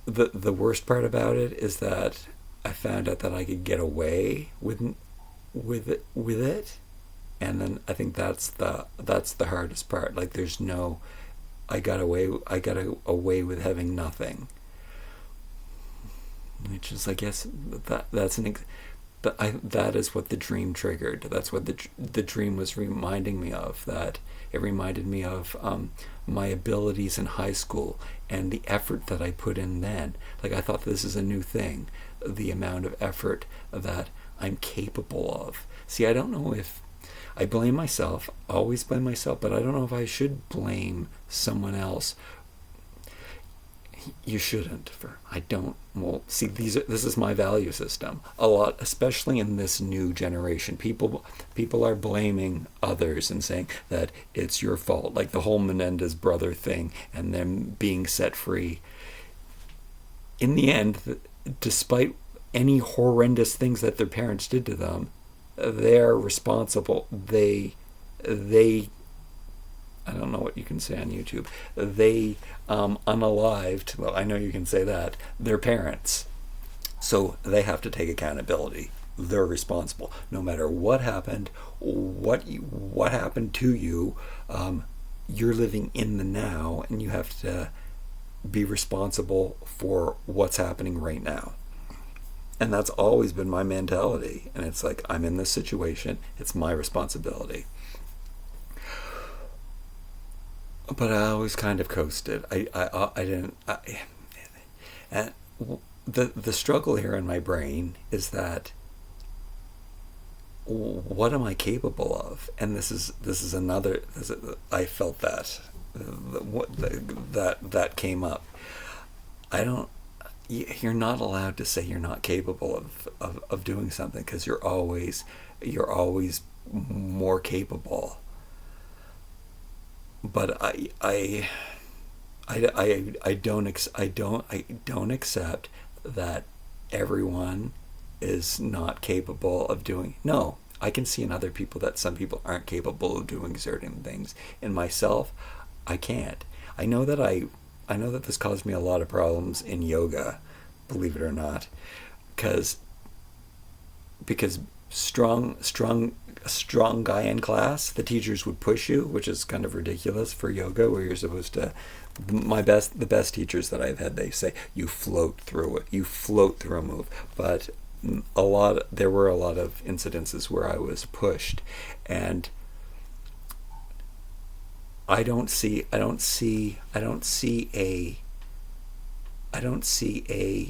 the worst part about it is that I found out that I could get away with it. And then I think that's the hardest part. Like, I got away with having nothing, which is, I guess, that's that is what the dream triggered. That's what the dream was reminding me of. That it reminded me of my abilities in high school and the effort that I put in then. Like, I thought this is a new thing, the amount of effort that I'm capable of. See, I don't know if I blame myself, always blame myself, but I don't know if I should blame someone else. You shouldn't. I don't. Well, see, this is my value system. A lot, especially in this new generation, people are blaming others and saying that it's your fault, like the whole Menendez brother thing and them being set free. In the end, despite any horrendous things that their parents did to them, they're responsible. They I don't know what you can say on YouTube. They unalived, well, I know you can say that, their parents. So they have to take accountability. They're responsible. No matter what happened, what happened to you, you're living in the now, and you have to be responsible for what's happening right now. And that's always been my mentality. And it's like, I'm in this situation. It's my responsibility. But I always kind of coasted. I didn't. And the struggle here in my brain is that, what am I capable of? And this is another. I felt that that came up. I don't. You're not allowed to say you're not capable of doing something, because you're always more capable. But I don't accept that everyone is not capable of doing. No, I can see in other people that some people aren't capable of doing certain things. In myself, I can't. I know that this caused me a lot of problems in yoga, believe it or not, because a strong guy in class, the teachers would push you, which is kind of ridiculous for yoga, where you're supposed to. The best teachers that I've had, they say you float through it, you float through a move. But there were a lot of incidences where I was pushed, and I don't see a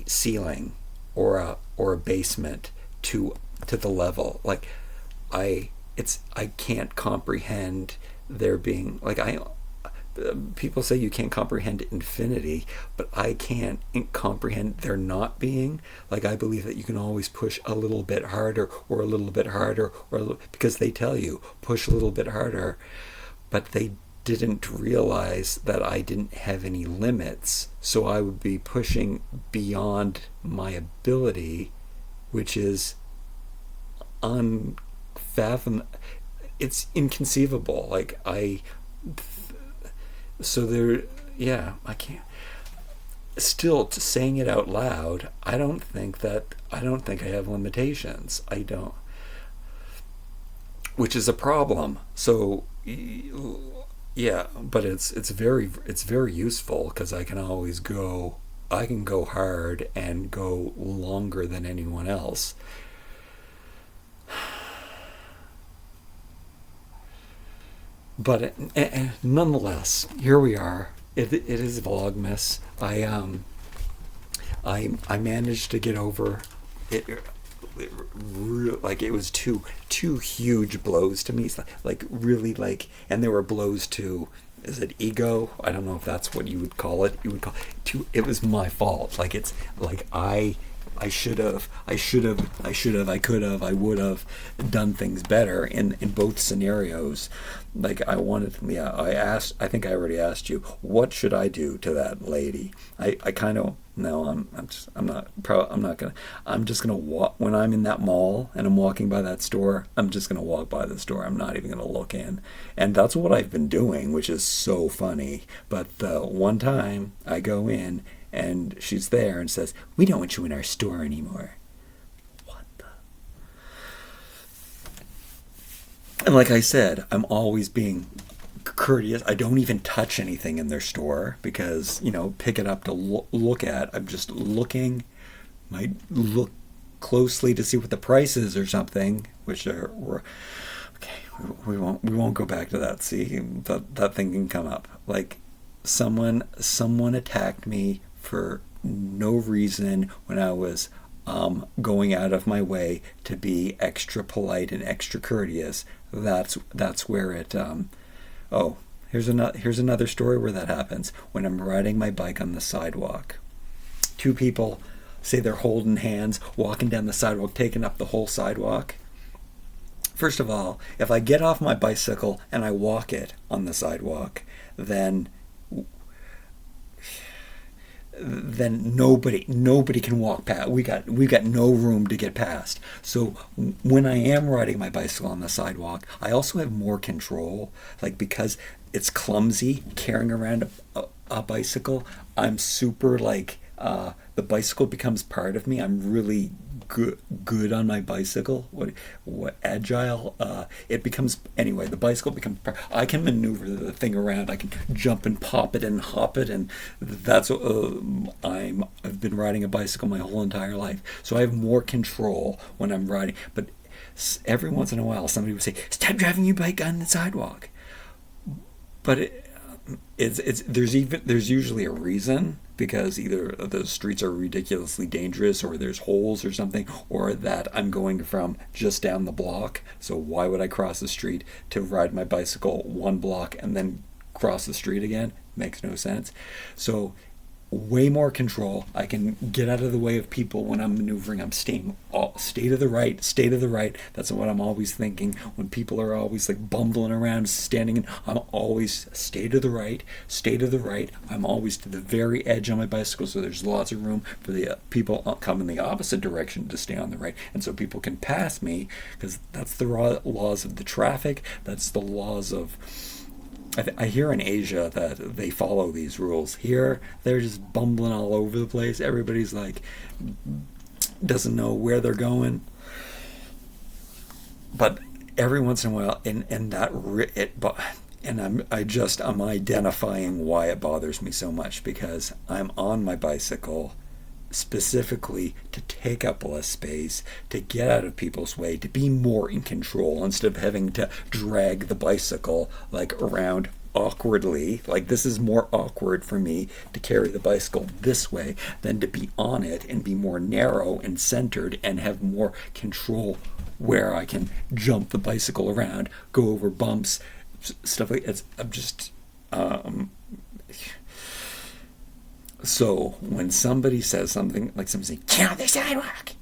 ceiling or a basement to the level. Like, I can't comprehend there being, like, people say you can't comprehend infinity, but I can't comprehend there not being. Like, I believe that you can always push a little bit harder or a little bit harder, because they tell you push a little bit harder, but they didn't realize that I didn't have any limits, so I would be pushing beyond my ability, which is unfathomable. It's inconceivable. Like, I can't. Still, saying it out loud, I don't think I have limitations. I don't, which is a problem. So, yeah, but it's very useful, because I can go hard and go longer than anyone else. But nonetheless, here we are. It is Vlogmas. I managed to get over it. Like, it was two huge blows to me. Like, really, like, and there were blows to, is it ego? I don't know if that's what you would call it. It was my fault. Like, it's like I should have, I could have, I would have done things better in both scenarios. Like, I think I already asked you, what should I do to that lady? I'm just gonna walk, when I'm in that mall and I'm walking by that store, I'm just gonna walk by the store. I'm not even gonna look in. And that's what I've been doing, which is so funny. But the one time I go in and she's there and says, "We don't want you in our store anymore." What the? And like I said, I'm always being courteous. I don't even touch anything in their store, because, pick it up to look at. I'm just looking. My look closely to see what the price is or something, which were okay. We won't go back to that. See, that thing can come up. Like someone attacked me for no reason when I was going out of my way to be extra polite and extra courteous. That's where it. Oh, here's another story where that happens. When I'm riding my bike on the sidewalk, two people say they're holding hands, walking down the sidewalk, taking up the whole sidewalk. First of all, if I get off my bicycle and I walk it on the sidewalk, then nobody can walk past. We got no room to get past. So when I am riding my bicycle on the sidewalk, I also have more control. Like, because it's clumsy carrying around a bicycle, I'm super like the bicycle becomes part of me. I'm really good on my bicycle. What agile? It becomes anyway. The bicycle becomes. I can maneuver the thing around. I can jump and pop it and hop it, and that's I've been riding a bicycle my whole entire life, so I have more control when I'm riding. But every once in a while, somebody would say, "Stop driving your bike on the sidewalk." But there's usually a reason, because either the streets are ridiculously dangerous, or there's holes or something, or that I'm going from just down the block. So why would I cross the street to ride my bicycle 1 block and then cross the street again? Makes no sense. So way more control. I can get out of the way of people when I'm maneuvering. I'm staying stay to the right. That's what I'm always thinking. When people are always like bumbling around, standing in, I'm always stay to the right. I'm always to the very edge on my bicycle, so there's lots of room for the people coming the opposite direction to stay on the right, and so people can pass me, because that's the laws of the traffic. That's the laws of. I hear in Asia that they follow these rules. Here, they're just bumbling all over the place. Everybody's like, doesn't know where they're going. But every once in a while, I'm identifying why it bothers me so much, because I'm on my bicycle specifically to take up less space, to get out of people's way, to be more in control, instead of having to drag the bicycle like around awkwardly. Like, this is more awkward for me to carry the bicycle this way than to be on it and be more narrow and centered and have more control, where I can jump the bicycle around, go over bumps, stuff like that. I'm just so when somebody says something, like somebody saying, "Get on the sidewalk,"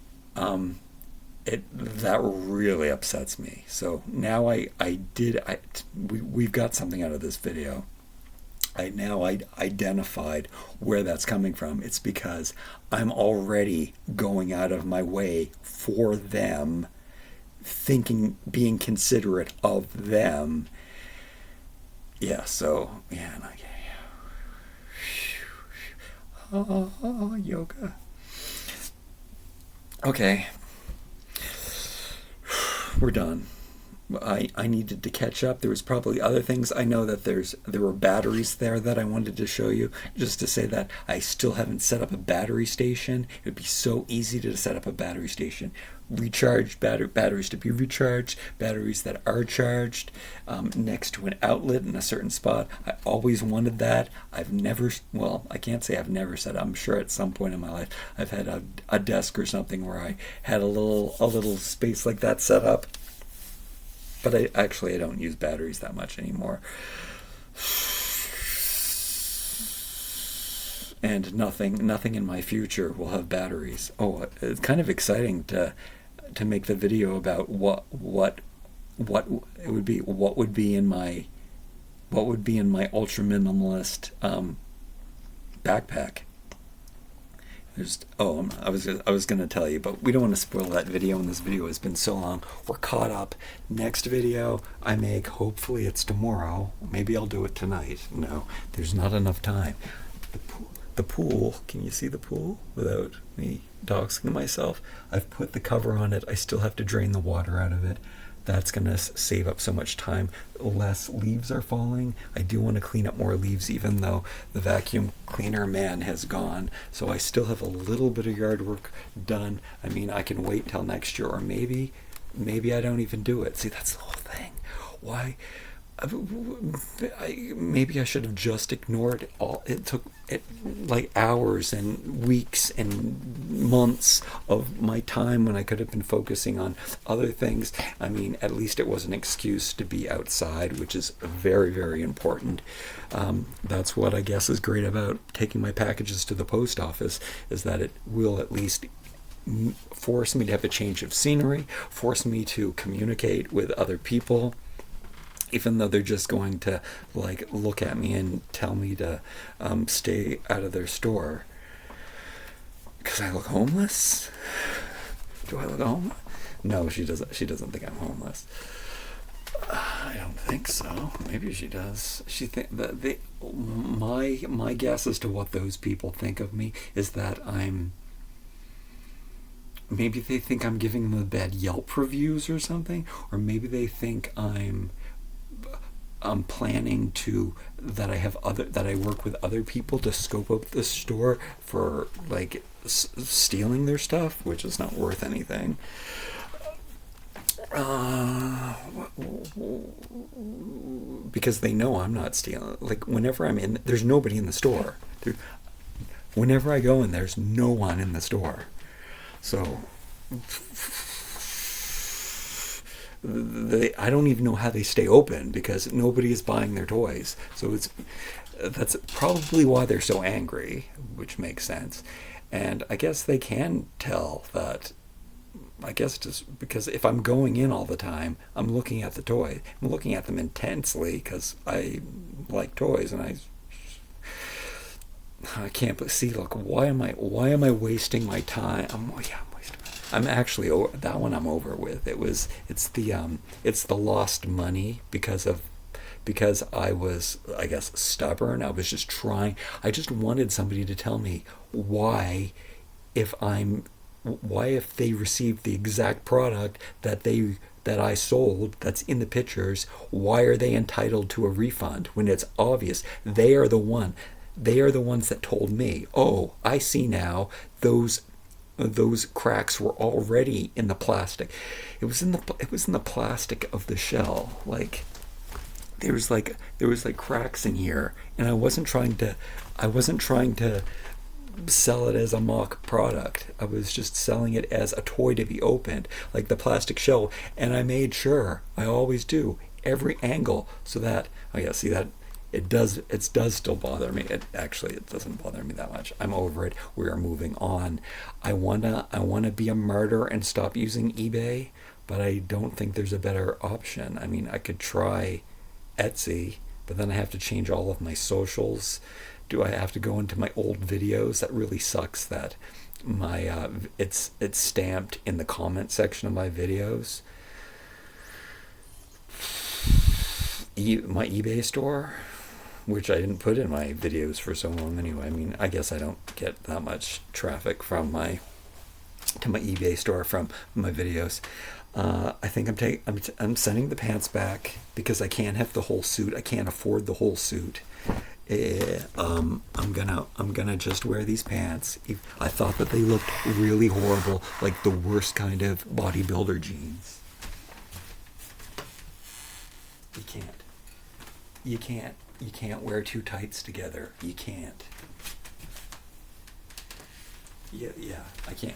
that really upsets me. So now we've got something out of this video. I identified where that's coming from. It's because I'm already going out of my way for them, being considerate of them. Yeah. So yeah. Yoga. Okay. We're done. I needed to catch up. There was probably other things. I know that there were batteries there that I wanted to show you. Just to say that I still haven't set up a battery station. It would be so easy to set up a battery station. Recharge batteries to be recharged, batteries that are charged next to an outlet in a certain spot. I always wanted that. I can't say I've never said it. I'm sure at some point in my life I've had a desk or something where I had a little space like that set up. But I don't use batteries that much anymore. And nothing in my future will have batteries. Oh, it's kind of exciting to make the video about what would be in my ultra minimalist backpack. I was going to tell you, but we don't want to spoil that video, and this video has been so long. We're caught up. Next video I make, hopefully it's tomorrow. Maybe I'll do it tonight. No, there's not enough time. The pool, can you see the pool without me doxing myself? I've put the cover on it. I still have to drain the water out of it. That's going to save up so much time. Less leaves are falling. I do want to clean up more leaves, even though the vacuum cleaner man has gone. So I still have a little bit of yard work done. I mean, I can wait till next year, or maybe I don't even do it. See, that's the whole thing. Why? Maybe I should have just ignored it all. It took like hours and weeks and months of my time when I could have been focusing on other things. I mean, at least it was an excuse to be outside, which is very, very important. That's what I guess is great about taking my packages to the post office, is that it will at least force me to have a change of scenery, force me to communicate with other people, even though they're just going to like look at me and tell me to stay out of their store because I look homeless. Do I look homeless? No, she doesn't. She doesn't think I'm homeless. I don't think so. Maybe she does. She think that my guess as to what those people think of me is that I'm. Maybe they think I'm giving them bad Yelp reviews or something, or maybe they think I'm planning to that I work with other people to scope up the store for like stealing their stuff, which is not worth anything. Because they know I'm not stealing. Like whenever I'm in, there's nobody in the store. Whenever I go in, there's no one in the store. So I don't even know how they stay open because nobody is buying their toys. So that's probably why they're so angry, which makes sense. And I guess they can tell that. I guess just because if I'm going in all the time, I'm looking at the toy. I'm looking at them intensely because I like toys, and I can't see. Look, why am I wasting my time? I'm wasting. I'm actually that one. I'm over with. It's the lost money because I was, I guess, stubborn. I was just trying. I just wanted somebody to tell me why if they received the exact product that I sold that's in the pictures, why are they entitled to a refund when it's obvious they are the ones that told me, oh, I see now, those cracks were already in the plastic. It was in the plastic of the shell. Like there was like cracks in here, and I wasn't trying to sell it as a mock product. I was just selling it as a toy to be opened, like the plastic shell. And I made sure, I always do, every angle, so that, oh yeah, see that, it does still bother me. It doesn't bother me that much. I'm over it. We are moving on. I wanna be a martyr and stop using eBay, but I don't think there's a better option. I mean, I could try Etsy, but then I have to change all of my socials. Do I have to go into my old videos? That really sucks that my it's stamped in the comment section of my videos. My eBay store, which I didn't put in my videos for so long anyway. I mean, I guess I don't get that much traffic from my eBay store from my videos. I think I'm sending the pants back because I can't have the whole suit. I can't afford the whole suit. I'm gonna just wear these pants. I thought that they looked really horrible, like the worst kind of bodybuilder jeans. You can't wear two tights together. You can't. Yeah, I can't.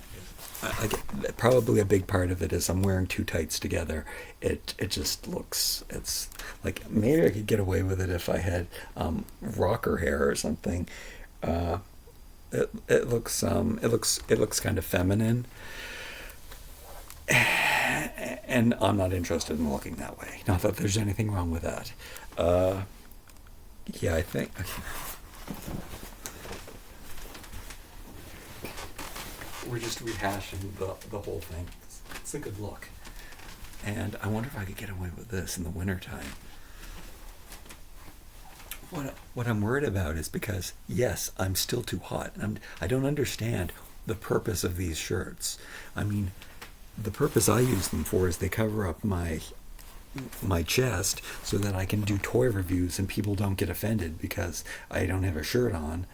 I get, probably a big part of it is I'm wearing two tights together. It just looks, it's like maybe I could get away with it if I had rocker hair or something. It looks kind of feminine, and I'm not interested in looking that way. Not that there's anything wrong with that. Yeah, I think. We're just rehashing the whole thing. It's a good look. And I wonder if I could get away with this in the wintertime. What I'm worried about is because, yes, I'm still too hot. I don't understand the purpose of these shirts. I mean, the purpose I use them for is they cover up my chest so that I can do toy reviews and people don't get offended because I don't have a shirt on.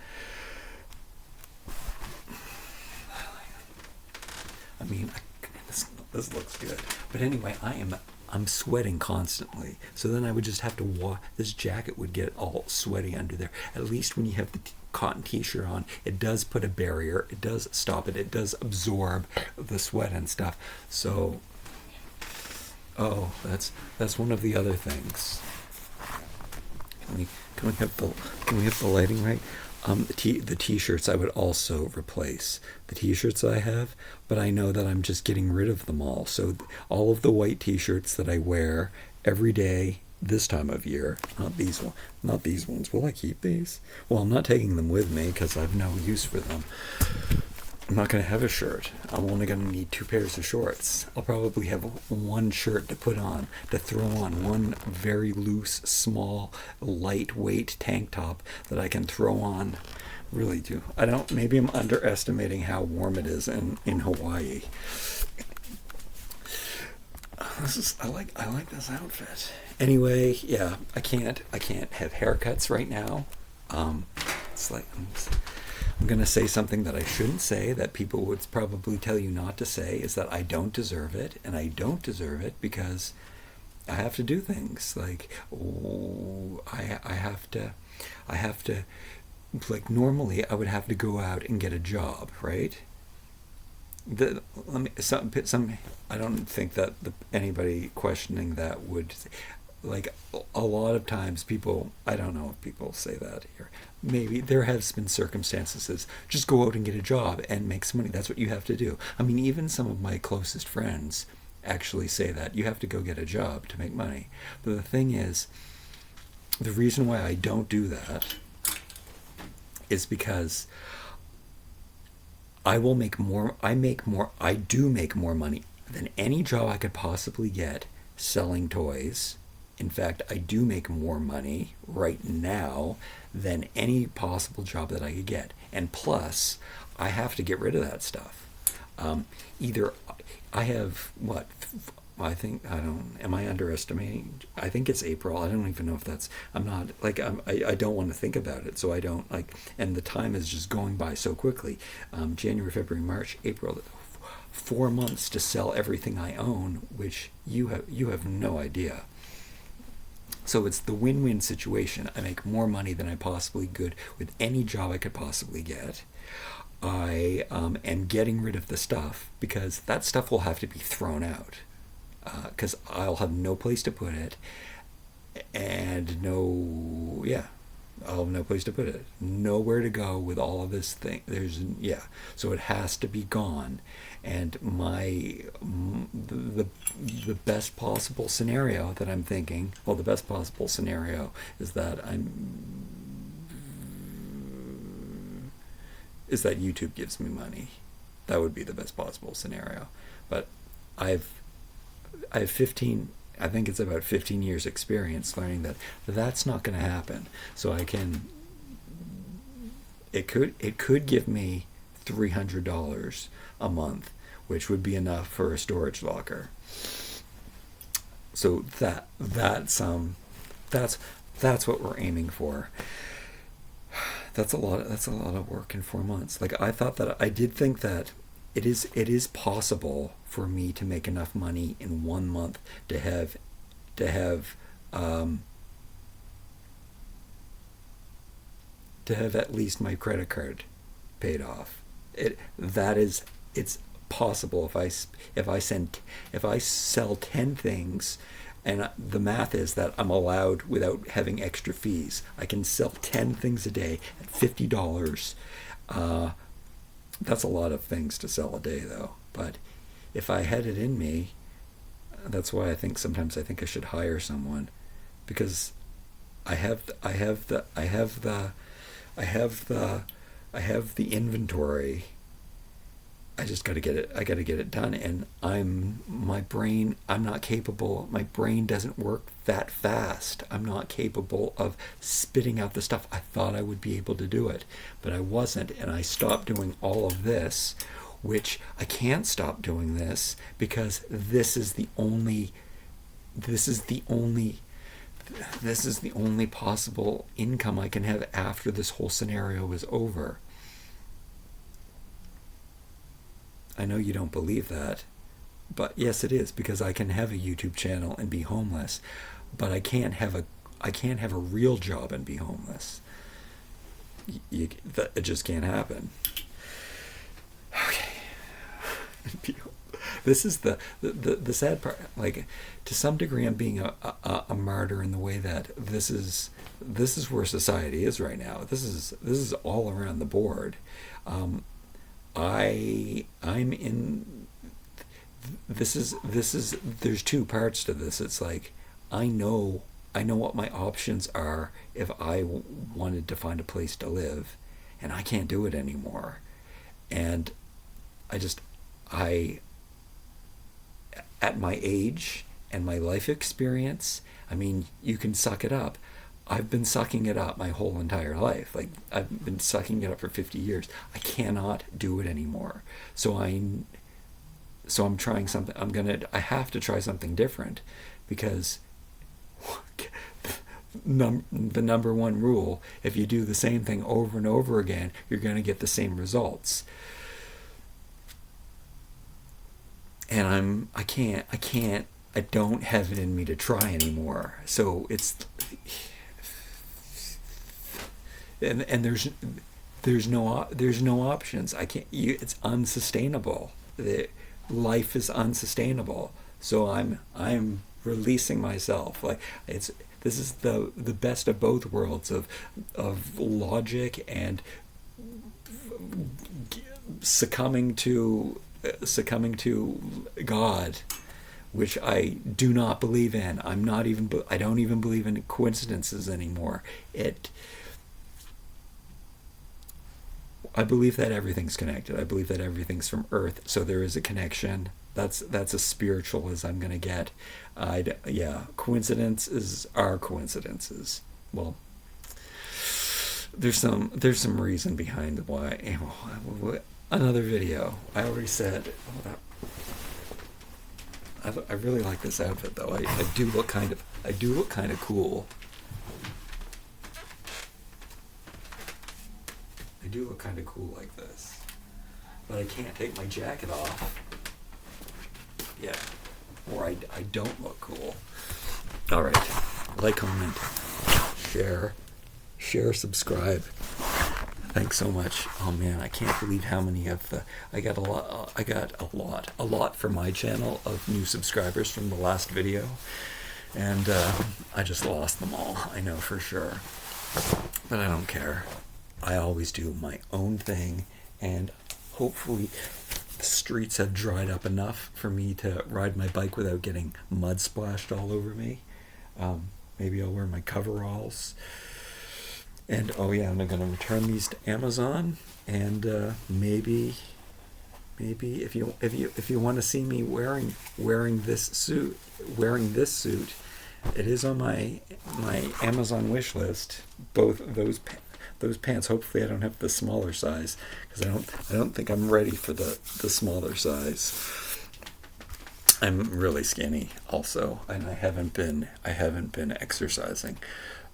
I mean, this looks good. But anyway, I'm sweating constantly. So then I would just have to this jacket would get all sweaty under there. At least when you have the cotton t-shirt on, it does put a barrier. It does stop it. It does absorb the sweat and stuff. So, oh, that's one of the other things. Can we have the lighting right? The t-shirts I would also replace. The t-shirts I have, but I know that I'm just getting rid of them all. So all of the white t-shirts that I wear every day this time of year, not these ones. Will I keep these? Well, I'm not taking them with me because I have no use for them. I'm not going to have a shirt. I'm only going to need 2 pairs of shorts. I'll probably have one shirt to put on, to throw on, one very loose, small, lightweight tank top that I can throw on. Really do. Maybe I'm underestimating how warm it is in Hawaii. I like this outfit. Anyway, yeah, I can't have haircuts right now. It's like I'm going to say something that I shouldn't say, that people would probably tell you not to say, is that I don't deserve it, and I don't deserve it because I have to do things like I have to like normally I would have to go out and get a job, right? I don't think that anybody questioning that would, like, a lot of times people, I don't know if people say that here. Maybe there has been circumstances that just go out and get a job and make some money. That's what you have to do. I mean, even some of my closest friends actually say that you have to go get a job to make money. But the thing is, the reason why I don't do that is because I do make more money than any job I could possibly get selling toys. In fact, I do make more money right now than any possible job that I could get. And plus, I have to get rid of that stuff. Either I have am I underestimating? I think it's April. I don't even know if that's, I don't want to think about it. So I don't and the time is just going by so quickly. January, February, March, April, 4 months to sell everything I own, which you have no idea. So it's the win-win situation. I make more money than I possibly could with any job I could possibly get. I am getting rid of the stuff because that stuff will have to be thrown out because I'll have no place to put it, and I'll have no place to put it. Nowhere to go with all of this thing. So it has to be gone. And the best possible scenario that I'm thinking, the best possible scenario is that YouTube gives me money. That would be the best possible scenario. But I have 15, I think it's about 15 years experience learning that that's not going to happen. So it could give me $300 a month, which would be enough for a storage locker. So that's what we're aiming for. That's a lot of work in 4 months. I did think that it is possible for me to make enough money in 1 month to have at least my credit card paid off. It's possible if I sell 10 things, and the math is that I'm allowed, without having extra fees, I can sell 10 things a day at $50. That's a lot of things to sell a day, though. But if I had it in me, that's why sometimes I think I should hire someone, because I have the inventory. I just got to get it. I got to get it done, and I'm not capable. My brain doesn't work that fast. I'm not capable of spitting out the stuff. I thought I would be able to do it, but I wasn't, and I stopped doing all of this which I can't stop doing this because this is the only possible income I can have after this whole scenario is over. I know you don't believe that, but yes, it is, because I can have a YouTube channel and be homeless, but I can't have a real job and be homeless. It just can't happen. Okay. This is the sad part. Like, to some degree, I'm being a martyr in the way that this is where society is right now. This is all around the board. I'm in. This is. There's two parts to this. It's like I know what my options are if I wanted to find a place to live, and I can't do it anymore. And at my age and my life experience, I mean, you can suck it up. I've been sucking it up my whole entire life. Like, I've been sucking it up for 50 years. I cannot do it anymore. So I'm trying something. I have to try something different, because the number one rule, if you do the same thing over and over again, you're going to get the same results. And I don't have it in me to try anymore. So and there's no options. I can't. It's unsustainable. Life is unsustainable. So I'm releasing myself. Like, this is the best of both worlds of logic and succumbing to God, which I do not believe in. I don't even believe in coincidences anymore. I believe that everything's connected. I believe that everything's from Earth, so there is a connection. That's as spiritual as I'm gonna get. Coincidences are coincidences. Well, there's some reason behind why. Another video. I already said. I really like this outfit, though. I do look kind of cool. I do look kind of cool like this, but I can't take my jacket off. Yeah, or I don't look cool. All right, like, comment, share, subscribe. Thanks so much. Oh man, I can't believe how many I got a lot for my channel of new subscribers from the last video, and I just lost them all. I know for sure, but I don't care. I always do my own thing, and hopefully the streets have dried up enough for me to ride my bike without getting mud splashed all over me. Maybe I'll wear my coveralls. And I'm going to return these to Amazon, and maybe if you want to see me wearing this suit, it is on my Amazon wish list. Both those pants. Hopefully, I don't have the smaller size, because I don't think I'm ready for the smaller size. I'm really skinny also, and I haven't been exercising.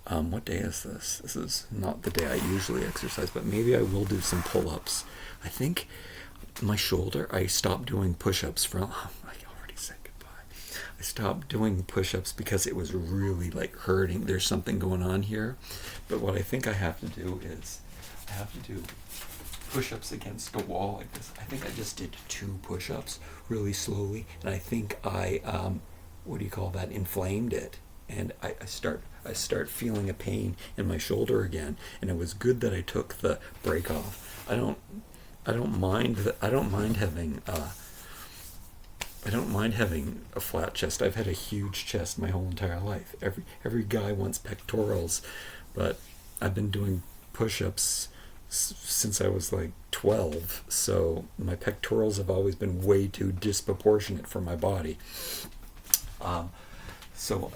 What day is this? This is not the day I usually exercise, but maybe I will do some pull-ups. I think my shoulder, I stopped doing push-ups I already said goodbye. I stopped doing push-ups because it was really hurting. There's something going on here. But what I think I have to do is I have to do push-ups against a wall like this. I think I just did 2 push-ups really slowly, and I think I inflamed it. And I start feeling a pain in my shoulder again, and it was good that I took the break off. I don't mind having a flat chest. I've had a huge chest my whole entire life. Every guy wants pectorals, but I've been doing push-ups since I was 12, so my pectorals have always been way too disproportionate for my body. So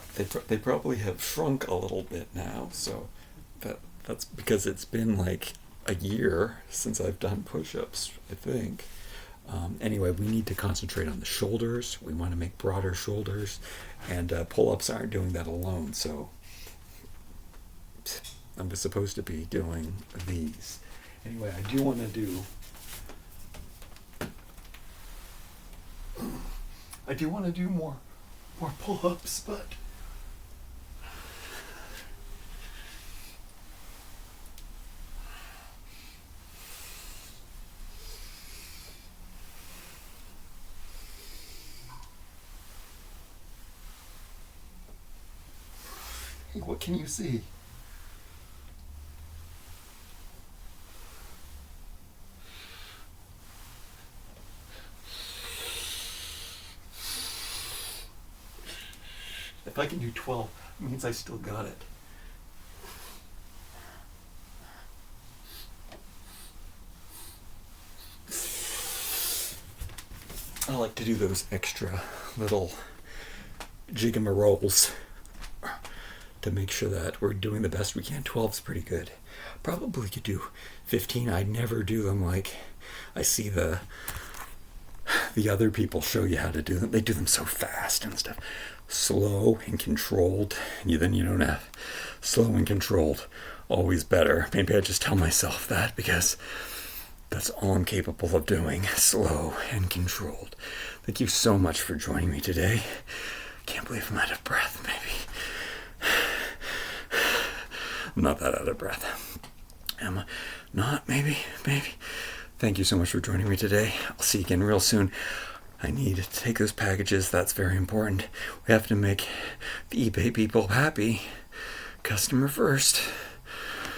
they probably have shrunk a little bit now. So that's because it's been a year since I've done push-ups, I think. Anyway, we need to concentrate on the shoulders. We want to make broader shoulders, and pull-ups aren't doing that alone. So I'm supposed to be doing these. Anyway, I do want to do. I do want to do more pull-ups, but. Hey, what can you see? If I can do 12, it means I still got it. I like to do those extra little jigamarolls to make sure that we're doing the best we can. 12's pretty good. Probably could do 15. I'd never do them like I see the other people show you how to do them. They do them so fast and stuff. Slow and controlled. Then you don't have slow and controlled. Always better. Maybe I just tell myself that because that's all I'm capable of doing. Slow and controlled. Thank you so much for joining me today. Can't believe I'm out of breath, maybe. I'm not that out of breath. Am I? Not? Maybe. Thank you so much for joining me today. I'll see you again real soon. I need to take those packages. That's very important. We have to make the eBay people happy. Customer first.